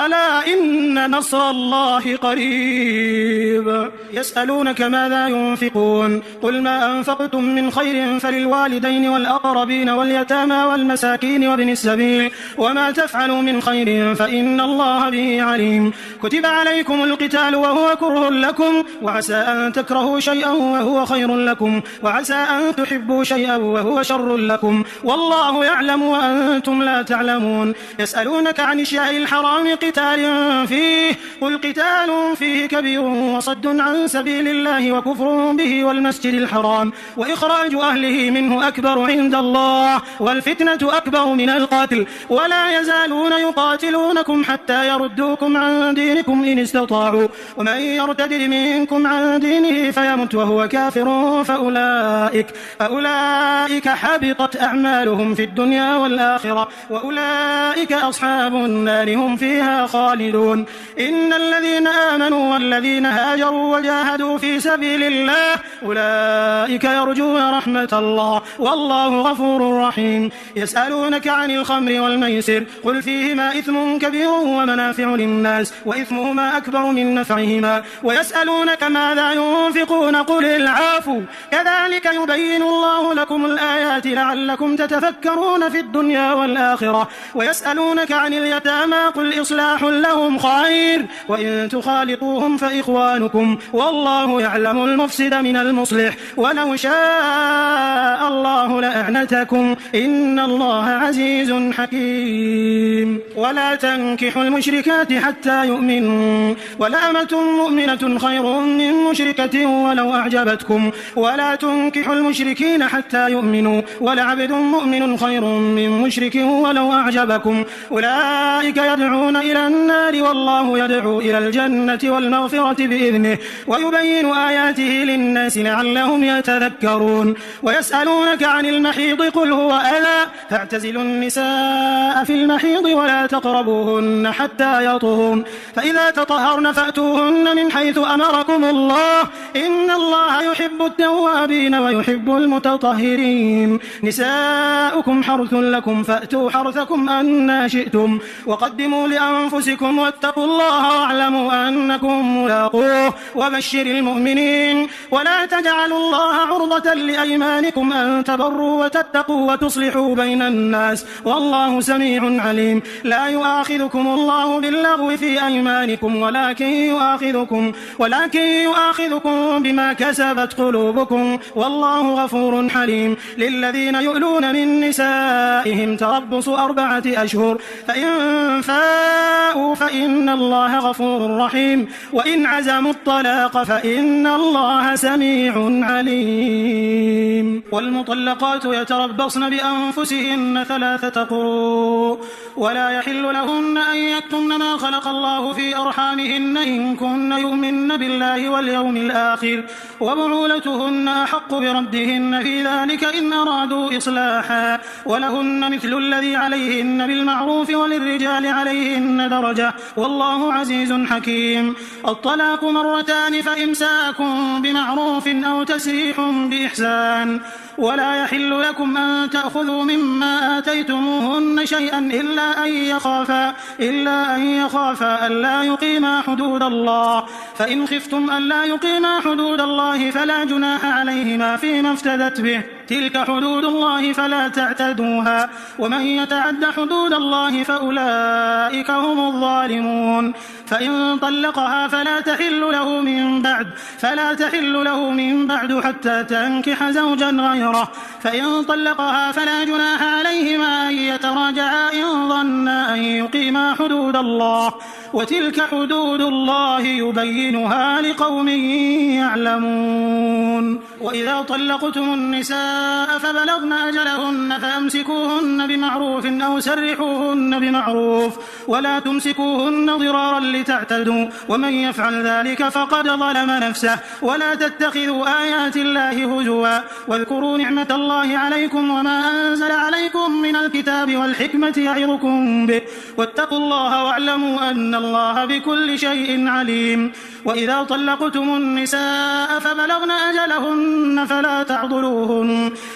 S1: ألا إن نصر الله قريب. يسألونك ماذا ينفقون قل ما أنفقتم من خير فللوالدين والأقربين واليتامى والمساكين وابن السبيل وما تفعلوا من خير فإن الله به عليم. كتب عليكم القتال وهو كره لكم وعسى أن تكرهوا شيئا وهو خير لكم وعسى أن تحبوا شيئا وهو شر لكم والله يعلم وأنتم لا تعلمون. يسألونك عن الشهر الحرام قتال فيه قل قتال فيه كبير وصد عن سبيل الله وكفر به والمسجد الحرام وإخراج أهله منه أكبر عند الله والفتنة أكبر من القتل ولا يزالون يقاتلونكم حتى يردوكم عن دينكم إن استطاعوا ومن يرتد منكم عن دينه فيمت وهو كافر فأولئك حبطت أعمالهم في الدنيا والآخرة وأولئك أصحاب النار هم فيها خالدون. إن الذين آمنوا والذين هاجروا وجاهدوا في سبيل الله أولئك يرجون رحمة الله والله غفور رحيم. يسألونك عن الخمر والميسر قل فيهما إثم كبير ومنافع للناس وإثمهما أكبر من نفعهما ويسألونك ماذا ينفقون قل العفو كذلك يبين الله لكم الآيات لعلكم تتفكرون في الدنيا والآخرة. ويسألونك عن اليتامى قل إصلاح لهم خير وإن تخالطوهم فإخوانكم والله يعلم المفسد من المصلح ولو شاء الله لأعنتكم إن الله عزيز حكيم. ولا تنكحوا المشركات حتى يؤمنوا ولأمة مؤمنة خير من مشركة ولو أعجبتكم ولا تنكحوا المشركين حتى يؤمنوا ولعبد مؤمن خير من مشرك ولو أعجبكم أولئك يدعون إلى النار والله يدعو إلى الجنة والمغفرة بإذنه ويبين آياته للناس لعلهم يتذكرون. ويسألونك عن المحيض قل هو أذى فاعتزلوا النساء في المحيض ولا تقربوهن حتى يطهرن فإذا تطهرن فأتوهن من حيث أمركم الله إن الله يحب التوابين ويحب المتطهرين. نساؤكم حرث لكم فأتوا حرثكم أنى شئتم وقدموا لأنفسكم واتقوا الله واعلموا أنكم ملاقوه وبشر المؤمنين. ولا تجعلوا الله عرضة لأيمانكم أن تبروا وتتقوا وتصلحوا بين الناس والله سميع عليم. لا يؤاخذكم الله باللغو في أيمانكم ولكن يؤاخذكم بما كسبت قست قلوبكم والله غفور حليم. للذين يؤلون من نسائهم تربص 4 أشهر فإن فاءوا فإن الله غفور رحيم وإن عزموا الطلاق فإن الله سميع عليم. والمطلقات يتربصن بأنفسهن 3 قروء ولا يحل لهن أن يكتمن ما خلق الله في أرحامهن إن كن يؤمن بالله واليوم الآخر وبعولتهن أحق بردهن في ذلك إن أرادوا إصلاحا ولهن مثل الذي عليهن بالمعروف وللرجال عليهن درجة والله عزيز حكيم. الطلاق 2 فإمساك بمعروف أو تسريح بإحسان ولا يحل لكم أن تأخذوا مما آتيتموهن شيئا إلا أن يخافا ألا يقيما حدود الله فإن خفتم ألا يقيما حدود الله فلا جناح عليهما فيما افتدت به تلك حدود الله فلا تعتدوها ومن يتعد حدود الله فأولئك هم الظالمون. فإن طلقها فلا تحل له من بعد حتى تنكح زوجا غيره فإن طلقها فلا جناح عليهما أن يتراجعا إن ظنا أن يقيما حدود الله وتلك حدود الله يبينها لقوم يعلمون. وإذا طلقتم النساء فبلغن أجلهن فأمسكوهن بمعروف أو سرحوهن بمعروف ولا تمسكوهن ضرارا لتعتدوا ومن يفعل ذلك فقد ظلم نفسه. ولا تتخذوا آيات الله هزوا واذكروا نعمة الله عليكم وما أنزل عليكم من الكتاب والحكمة يعظكم به واتقوا الله واعلموا أن الله بكل شيء عليم. وإذا طلقتم النساء فبلغن أجلهن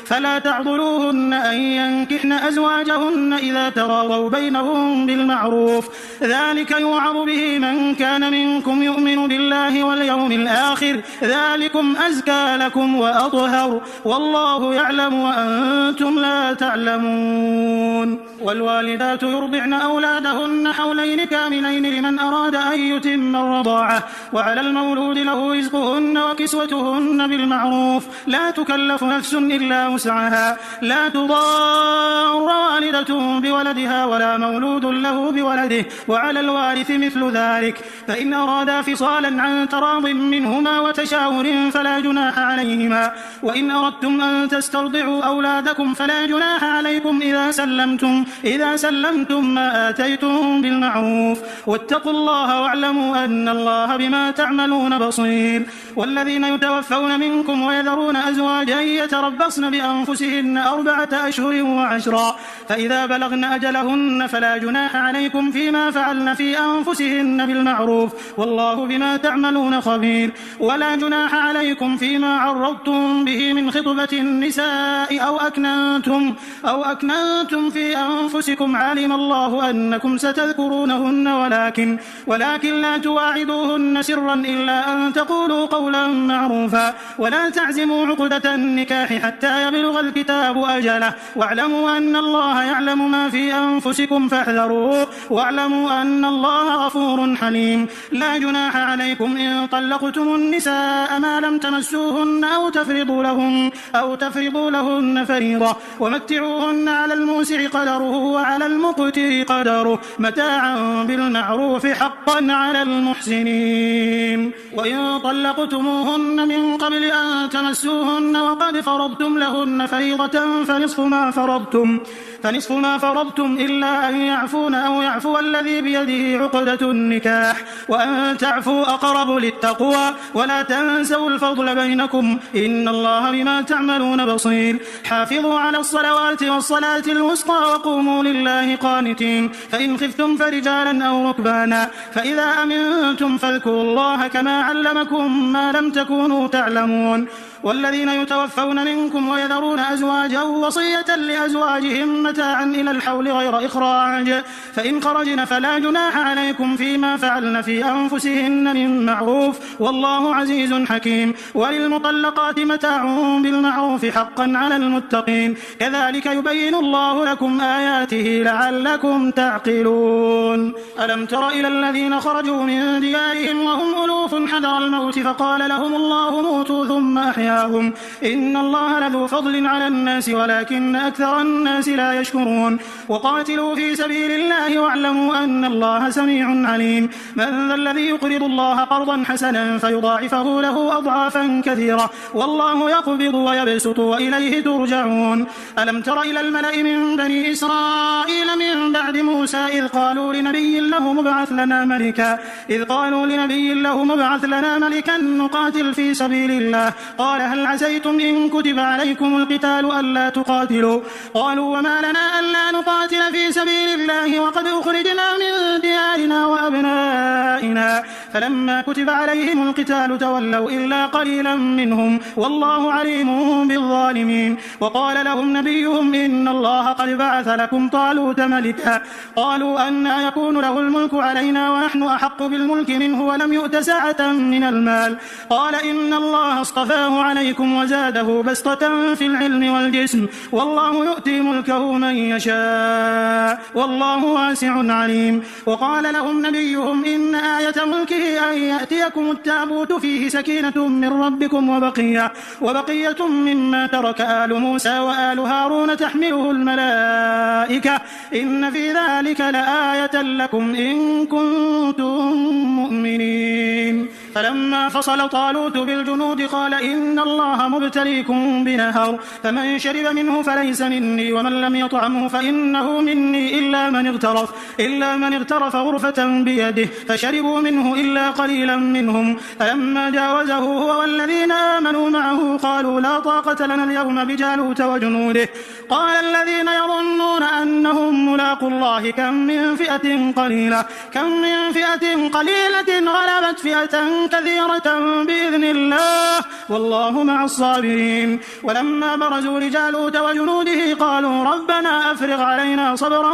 S1: فلا تعضلوهن أن ينكحن أزواجهن إذا تراضوا بينهم بالمعروف ذلك يوعظ به من كان منكم يؤمن بالله واليوم الآخر ذلكم أزكى لكم وأطهر والله يعلم وأنتم لا تعلمون. والوالدات يرضعن أولادهن حولين كاملين لمن أراد أن يتم الرضاعة وعلى المولود له رزقهن وكسوتهن بالمعروف لا تكلف نفس إلا وسعها لا تضار والدة بولدها ولا مولود له بولده وعلى الوارث مثل ذلك فإن أرادا فصالا عن تراض منهما وتشاور فلا جناح عليهما. وإن أردتم أن تسترضعوا أولادكم فلا جناح عليكم إذا سلمتم ما آتيتم بالمعروف واتقوا الله واعلموا أن الله بما تعملون بصير. والذين يتوفون منكم ويذرون أزواجا يتربصن بأنفسهن 4 أشهر و10 فإذا بلغن أجلهن فلا جناح عليكم فيما فعلن في أنفسهن بالمعروف والله بما تعملون خبير. ولا جناح عليكم فيما عرضتم به من خطبة النساء أو أكننتم في أنفسكم علم الله أنكم ستذكرونهن ولكن لا تواعدوهن سرا إلا أن تقولوا قولا معروفا ولا تعزموا عقدة النكاح حتى يبلغ الكتاب أجله واعلموا أن الله يعلم ما في أنفسكم فاحذروه واعلموا أن الله غفور حليم. لا جناح عليكم إن طلقتم النساء ما لم تمسوهن أو تفرضوا لهن فريضة ومتعوهن على الموسع قدره وعلى المقتر قدره متاعا بالمعروف حقا على المحسنين. وإن طلقتموهن من قبل أن تمسوهن وقد فرضتم لهن فريضة فنصف ما فرضتم إلا أن يعفون أو يعفو الذي بيده عقدة النكاح وأن تعفوا أقرب للتقوى ولا تنسوا الفضل بينكم إن الله بما تعملون بصير. حافظوا على الصلوات والصلاة الوسطى وقوموا لله قانتين فإن خفتم فرجالا أو ركبانا فإذا أمنتم فاذكروا الله كما علمكم ما لم تكونوا تعلمون. والذين يتوفون منكم ويذرون أزواجا وصية لأزواجهم متاعا إلى الحول غير إخراج فإن خرجن فلا جناح عليكم فيما فعلن في أنفسهن من معروف والله عزيز حكيم وللمطلقات متاع بالمعروف حقا على المتقين كذلك يبين الله لكم آياته لعلكم تعقلون ألم تر إلى الذين خرجوا من ديارهم وهم ألوف حذر الموت فقال لهم الله موتوا ثم أحياهم إن الله لذو فضل على الناس ولكن أكثر الناس لا يشكرون وقاتلوا في سبيل الله واعلموا أن الله سميع عليم من ذا الذي يقرض الله قرضا حسنا فيضاعفه له أضعافا كثيرة والله يقبض ويبسط وإليه ترجعون ألم تر إلى الملأ من بني إسرائيل من بعد موسى إذ قالوا لنبي له مبعث لنا ملكا نقاتل في سبيل الله قال هل عسيتم إن كتب عليكم القتال ألا تقاتلوا قالوا وما لنا ألا نقاتل في سبيل الله وقد أخرجنا من ديارنا وأبنائنا فلما كتب عليهم القتال تولوا إلا قليلا منهم والله عليم بالظالمين وقال لهم نبيهم إن الله قد بعث لكم طالوت ملكا قالوا أنى يكون له الملك علينا ونحن أحق بالملك منه ولم يؤت سعة من المال قال إن الله اصطفاه عليكم وزاده بسطة في العلم والجسم والله يؤتي ملكه من يشاء والله واسع عليم وقال لهم نبيهم إن آية ملكه أن يأتيكم التابوت فيه سكينة من ربكم وبقية مما ترك آل موسى وآل هارون تحمله الملائكة إن في ذلك لآية لكم إن كنتم مؤمنين فلما فصل طالوت بالجنود قال إن الله مبتليكم بنهر فمن شرب منه فليس مني ومن لم يطعمه فإنه مني إلا من اغترف غرفة بيده فشربوا منه إلا قليلا منهم فلما جاوزه هو والذين آمنوا معه قالوا لا طاقة لنا اليوم بجالوت وجنوده قال الذين يظنون أنهم ملاقوا الله كم من فئة قليلة غلبت فئة كثيرة بإذن الله والله مع الصابرين ولما برزوا لجالوت وجنوده قالوا ربنا أفرغ علينا صبرا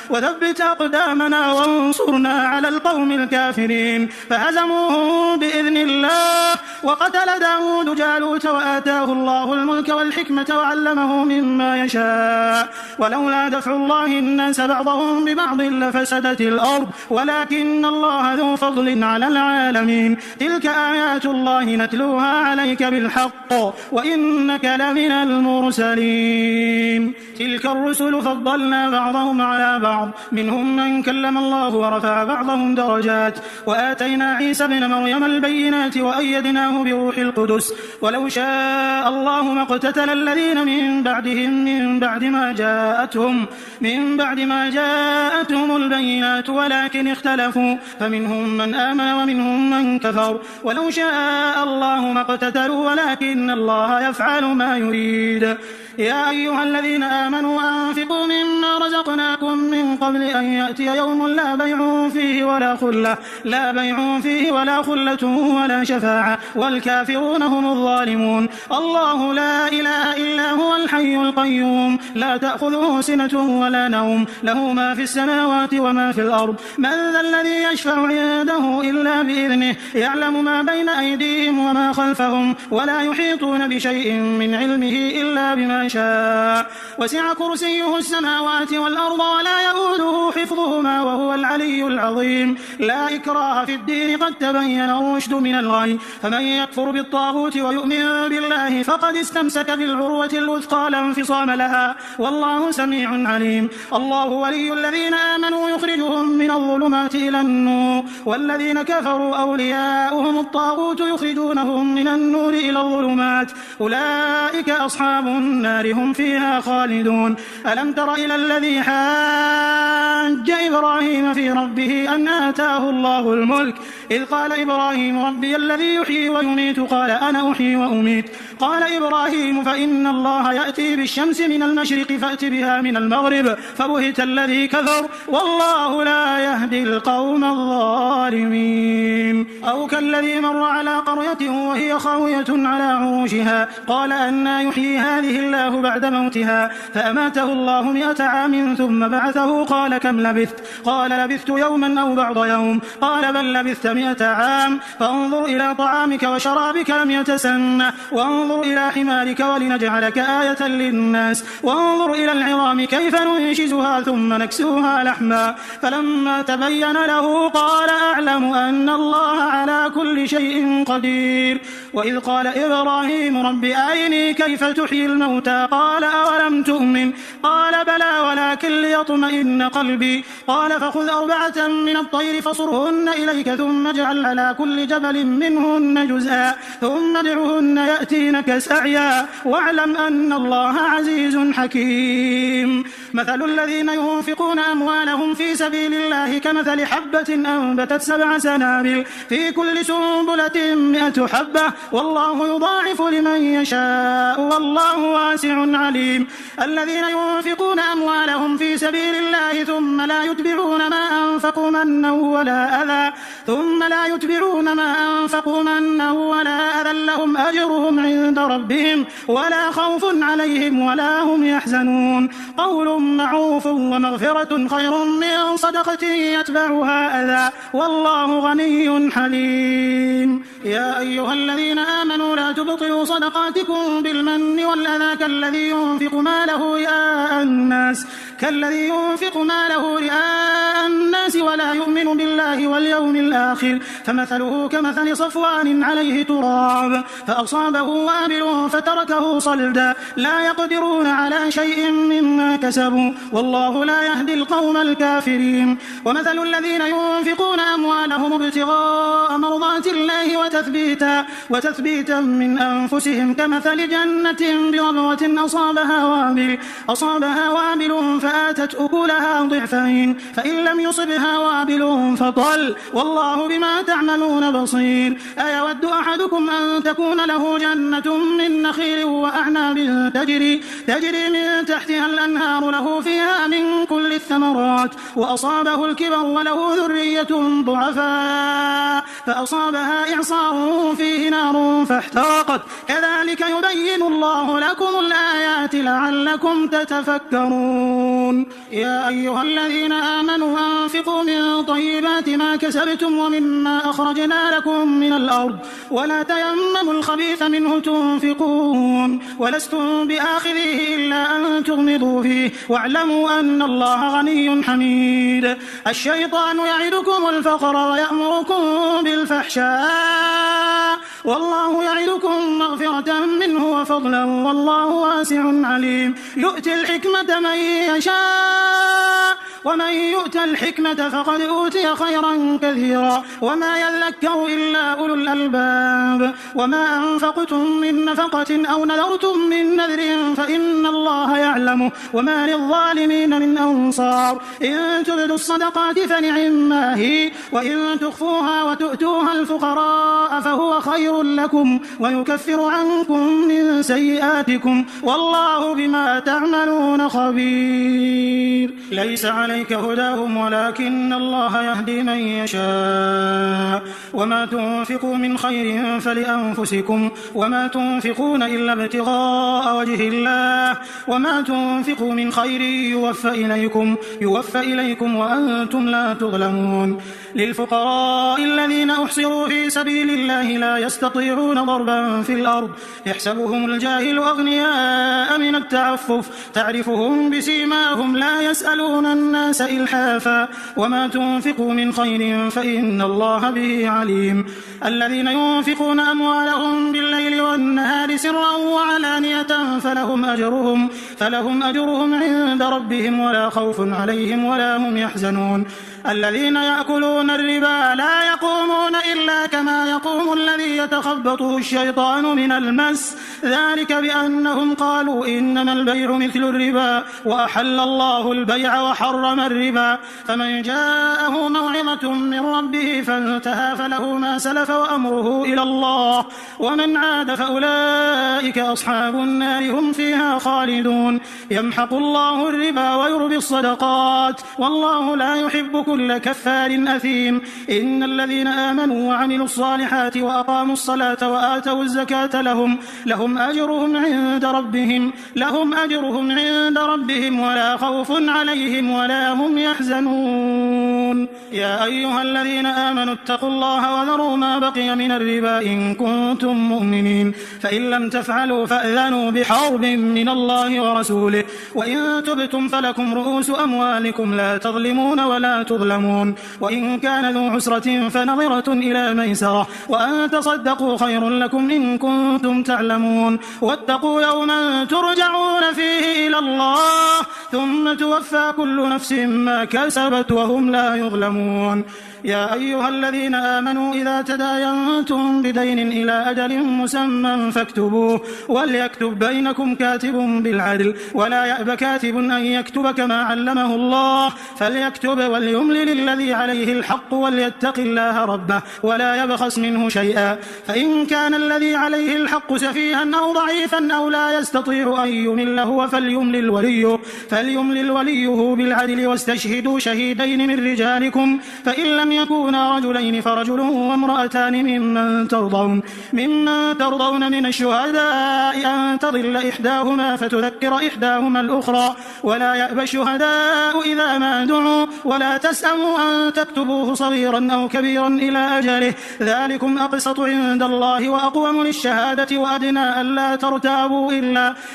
S1: وثبت أقدامنا وانصرنا على القوم الكافرين فهزموهم بإذن الله وقتل داود جالوت وآتاه الله الملك والحكمة وعلمه مما يشاء ولولا دفع الله الناس بعضهم ببعض لفسدت الأرض ولكن الله ذو فضل على العالمين تلك آيات الله نتلوها عليك بالحق وإنك لمن المرسلين تلك الرسل فضلنا بعضهم على بعض منهم من كلم الله ورفع بعضهم درجات وآتينا عيسى ابن مريم البينات وأيدناه بروح القدس ولو شاء الله ما اقتتل الذين من بعدهم من بعد ما جاءتهم البينات ولكن اختلفوا فمنهم من آمن ومنهم من كفر ولو شاء الله ما اقتتلوا ولكن الله يفعل ما يريد يا أيها الذين آمنوا أنفقوا مما رزقناكم من قبل أن يأتي يوم لا بيع فيه ولا خلة ولا شفاعة والكافرون هم الظالمون الله لا إله إلا هو الحي القيوم لا تأخذه سنة ولا نوم له ما في السماوات وما في الأرض من ذا الذي يشفع عنده إلا بإذنه يعلم ما بين أيديهم وما خلفهم ولا يحيطون بشيء من علمه إلا بما شاء وسع كرسيه السماوات والأرض ولا يؤوده حفظهما وهو العلي العظيم لا إكراه في الدين قد تبين الرشد من الغي فمن يكفر بالطاغوت ويؤمن بالله فقد استمسك بالعروة الوثقى لا انفصام لها والله سميع عليم الله ولي الذين آمنوا يخرجهم من الظلمات إلى النور والذين كفروا أولياؤهم الطاغوت يخرجونهم من النور إلى الظلمات أولئك أصحاب النار هم فيها خالدون ألم تر إلى الذي حاج إبراهيم في ربه أن آتاه الله الملك إذ قال إبراهيم ربي الذي يحيي ويميت قال أنا أحيي وأميت قال إبراهيم فإن الله يأتي بالشمس من المشرق فأت بها من المغرب فبهت الذي كفر والله لا يهدي القوم الظالمين أو كالذي مر على قرية وهي خاوية على عروشها قال أنى يحيي هذه الله بعد موتها فأماته الله 100 عام ثم بعثه قال كم لبثت قال لبثت يوما أو بعض يوم قال بل لبثت 100 عام فانظر إلى طعامك وشرابك لم يتسنه وانظر إلى حمارك ولنجعلك آية للناس وانظر إلى العظام كيف ننشزها ثم نكسوها لحما فلما تبين له قال أعلم أن الله على كل شيء قدير وإذ قال إبراهيم رب أرني كيف تحيي الموتى قال أولم تؤمن قال بلى ولكن ليطمئن قلبي قال فخذ 4 من الطير فصرهن إليك ثم اجعل على كل جبل منهن جزءا ثم ادعهن يأتينك سعيا واعلم أن الله عزيز حكيم مثل الذين ينفقون أموالهم في سبيل الله كمثل حبة أنبتت 7 سنابل في كل سنبلة 100 حبة والله يضاعف لمن يشاء والله واسع عليم الذين ينفقون أموالهم في سبيل الله ثم لا يتبعون ما أنفقوا منا ولا أذى لهم أجرهم عند ربهم ولا خوف عليهم ولا هم يحزنون قول معروف ومغفرة خير من صدقة يتبعها أذى والله غني حليم يا أيها الذين آمنوا لا تبطلوا صدقاتكم بالمن والأذى كالذي ينفق ماله رئاء الناس ولا يؤمن بالله واليوم الآخر فمثله كمثل صفوان عليه تراب فأصابه وابل فتركه صلدا لا يقدرون على شيء مما كسبوا والله لا يهدي القوم الكافرين ومثل الذين ينفقون أموالهم ابتغاء مرضات الله وتثبيتا من أنفسهم كمثل جنة بربوة أصابها وابل فآتت أكلها ضعفين فإن لم يصبها وابل فطل والله بما تعملون بصير أيود أحدكم أن تكون له جنة من نخيل وأعناب تجري من تحتها الأنهار له فيها من كل الثمرات وأصابه الكبر وله ذرية ضعفاء فأصابها إعصار فيه نار فاحترقت كذلك يبين الله لكم الآيات لعلكم تتفكرون يا أيها الذين آمنوا أنفقوا من طيبات ما كسبتم ومما أخرجنا لكم من الأرض ولا تيمموا الخبيث منه تنفقون ولستم بآخذه إلا أن تغمضوا فيه واعلموا أن الله غني حميد الشيطان يعدكم الفقر ويأمركم بالفحشاء والله يعدكم مغفرة منه وفضلا والله واسع عليم يؤتي الحكمة من يشاء ومن يؤت الحكمة فقد أوتي خيرا كثيرا وما يذكر إلا أولو الألباب وما أنفقتم من نفقة أو نذرتم من نذر فإن الله يعلمه وما للظالمين من أنصار إن تبدوا الصدقات فنعما هي وإن تخفوها وتؤتوها الفقراء فهو خير لكم ويكفر عنكم من سيئاتكم والله بما تعملون خبير ليس عليك هداهم ولكن الله يهدي من يشاء وما تنفقوا من خير فلأنفسكم وما تنفقون إلا ابتغاء وجه الله وما تنفقوا من خير يوفى إليكم وأنتم لا تظلمون للفقراء الذين أحصروا في سبيل الله لا يستطيعون ضربا في الأرض يحسبهم الجاهل أغنياء من التعفف تعرفهم بسيماهم لا يسألون الناس إلحافا وما تنفقوا من خير فإن الله به عليم الذين ينفقون أموالهم بالليل والنهار سرا وعلانية فلهم أجرهم عند ربهم ولا خوف عليهم ولا هم يحزنون الذين يأكلون الربا لا يقومون إلا كما يقوم الذي يتخبطه الشيطان من المس ذلك بأنهم قالوا إنما البيع مثل الربا وأحل الله البيع وحرم الربا فمن جاءه موعظة من ربه فانتهى فله ما سلف وأمره إلى الله ومن عاد فأولئك أصحاب النار هم فيها خالدون يمحق الله الربا ويربي الصدقات والله لا يحب كل كفار أثيم إن الذين آمنوا وعملوا الصالحات وأقاموا الصلاة وآتوا الزكاة لهم أجرهم عند ربهم ولا خوف عليهم ولا هم يحزنون يا أيها الذين آمنوا اتقوا الله وذروا ما بقي من الربا إن كنتم مؤمنين فإن لم تفعلوا فأذنوا بحرب من الله ورسوله وإن تبتم فلكم رؤوس أموالكم لا تظلمون ولا تظلمون وإن كان ذو عسرة فنظرة إلى ميسرة وأن تصدقوا خير لكم إن كنتم تعلمون واتقوا يوما ترجعون فيه إلى الله ثم توفى كل نفس ما كسبت وهم لا يظلمون يا أيها الذين آمنوا إذا تداينتم بدين إلى أجل مسمى فاكتبوه وليكتب بينكم كاتب بالعدل ولا يأب كاتب أن يكتب كما علمه الله فليكتب وليملل الذي عليه الحق وليتق الله ربه ولا يبخس منه شيئا فإن كان الذي عليه الحق سفيها أو ضعيفا أو لا يستطيع أن يمل هو فليملل وليه بالعدل واستشهدوا شهيدين من رجالكم فإن لم يكونا رجلين فرجل وامرأتان ممن ترضون من الشهداء أن تضل إحداهما فتذكر إحداهما الأخرى ولا يأبى الشهداء إذا ما دعوا ولا تسأموا أن تكتبوه صغيرا أو كبيرا إلى أجله ذلكم أقسط عند الله وأقوم للشهادة وأدنى ألا ترتابوا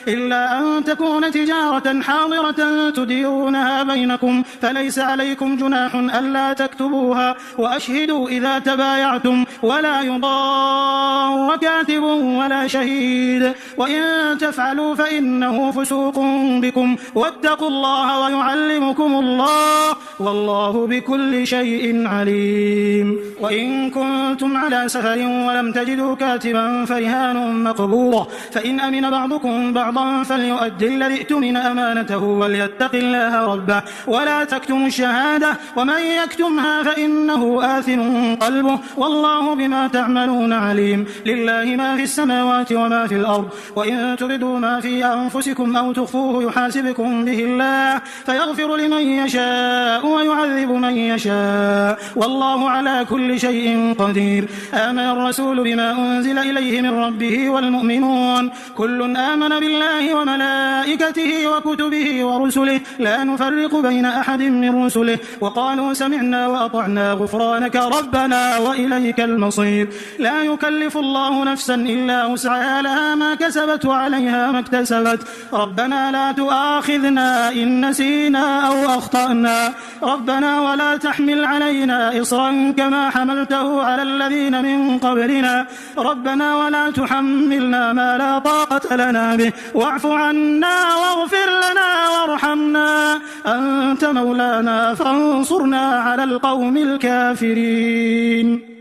S1: إلا أن تكون تجارة حاضرة تديرونها بينكم فليس عليكم جناح ألا تكتبوها وأشهدوا إذا تبايعتم ولا يضار كاتب ولا شهيد وإن تفعلوا فإنه فسوق بكم واتقوا الله ويعلمكم الله والله بكل شيء عليم وإن كنتم على سفر ولم تجدوا كاتبا فرهان مقبوضة فإن أمن بعضكم بعضا فليؤدي الذي ائتمن أمانته وليتق الله ربه ولا تكتموا الشهادة ومن يكتمها فإنه آثم قلبه والله بما تعملون عليم لله ما في السماوات وما في الأرض وإن تبدوا ما في أنفسكم أو تخفوه يحاسبكم به الله فيغفر لمن يشاء ويعذب من يشاء والله على كل شيء قدير آمن الرسول بما أنزل إليه من ربه والمؤمنون كل آمن بالله وملائكته وكتبه ورسله لا نفرق بين أحد من رسله وقالوا سمعنا وأطعنا غفرانك ربنا وإليك المصير لا يكلف الله نفسا إلا وسعها لها ما كسبت وعليها ما اكتسبت ربنا لا تؤاخذنا إن نسينا أو أخطأنا ربنا ولا تحمل علينا إصرا كما حملته على الذين من قبلنا ربنا ولا تحملنا ما لا طاقة لنا به واعف عنا واغفر لنا وارحمنا أنت مولانا فانصرنا على القوم الكافرين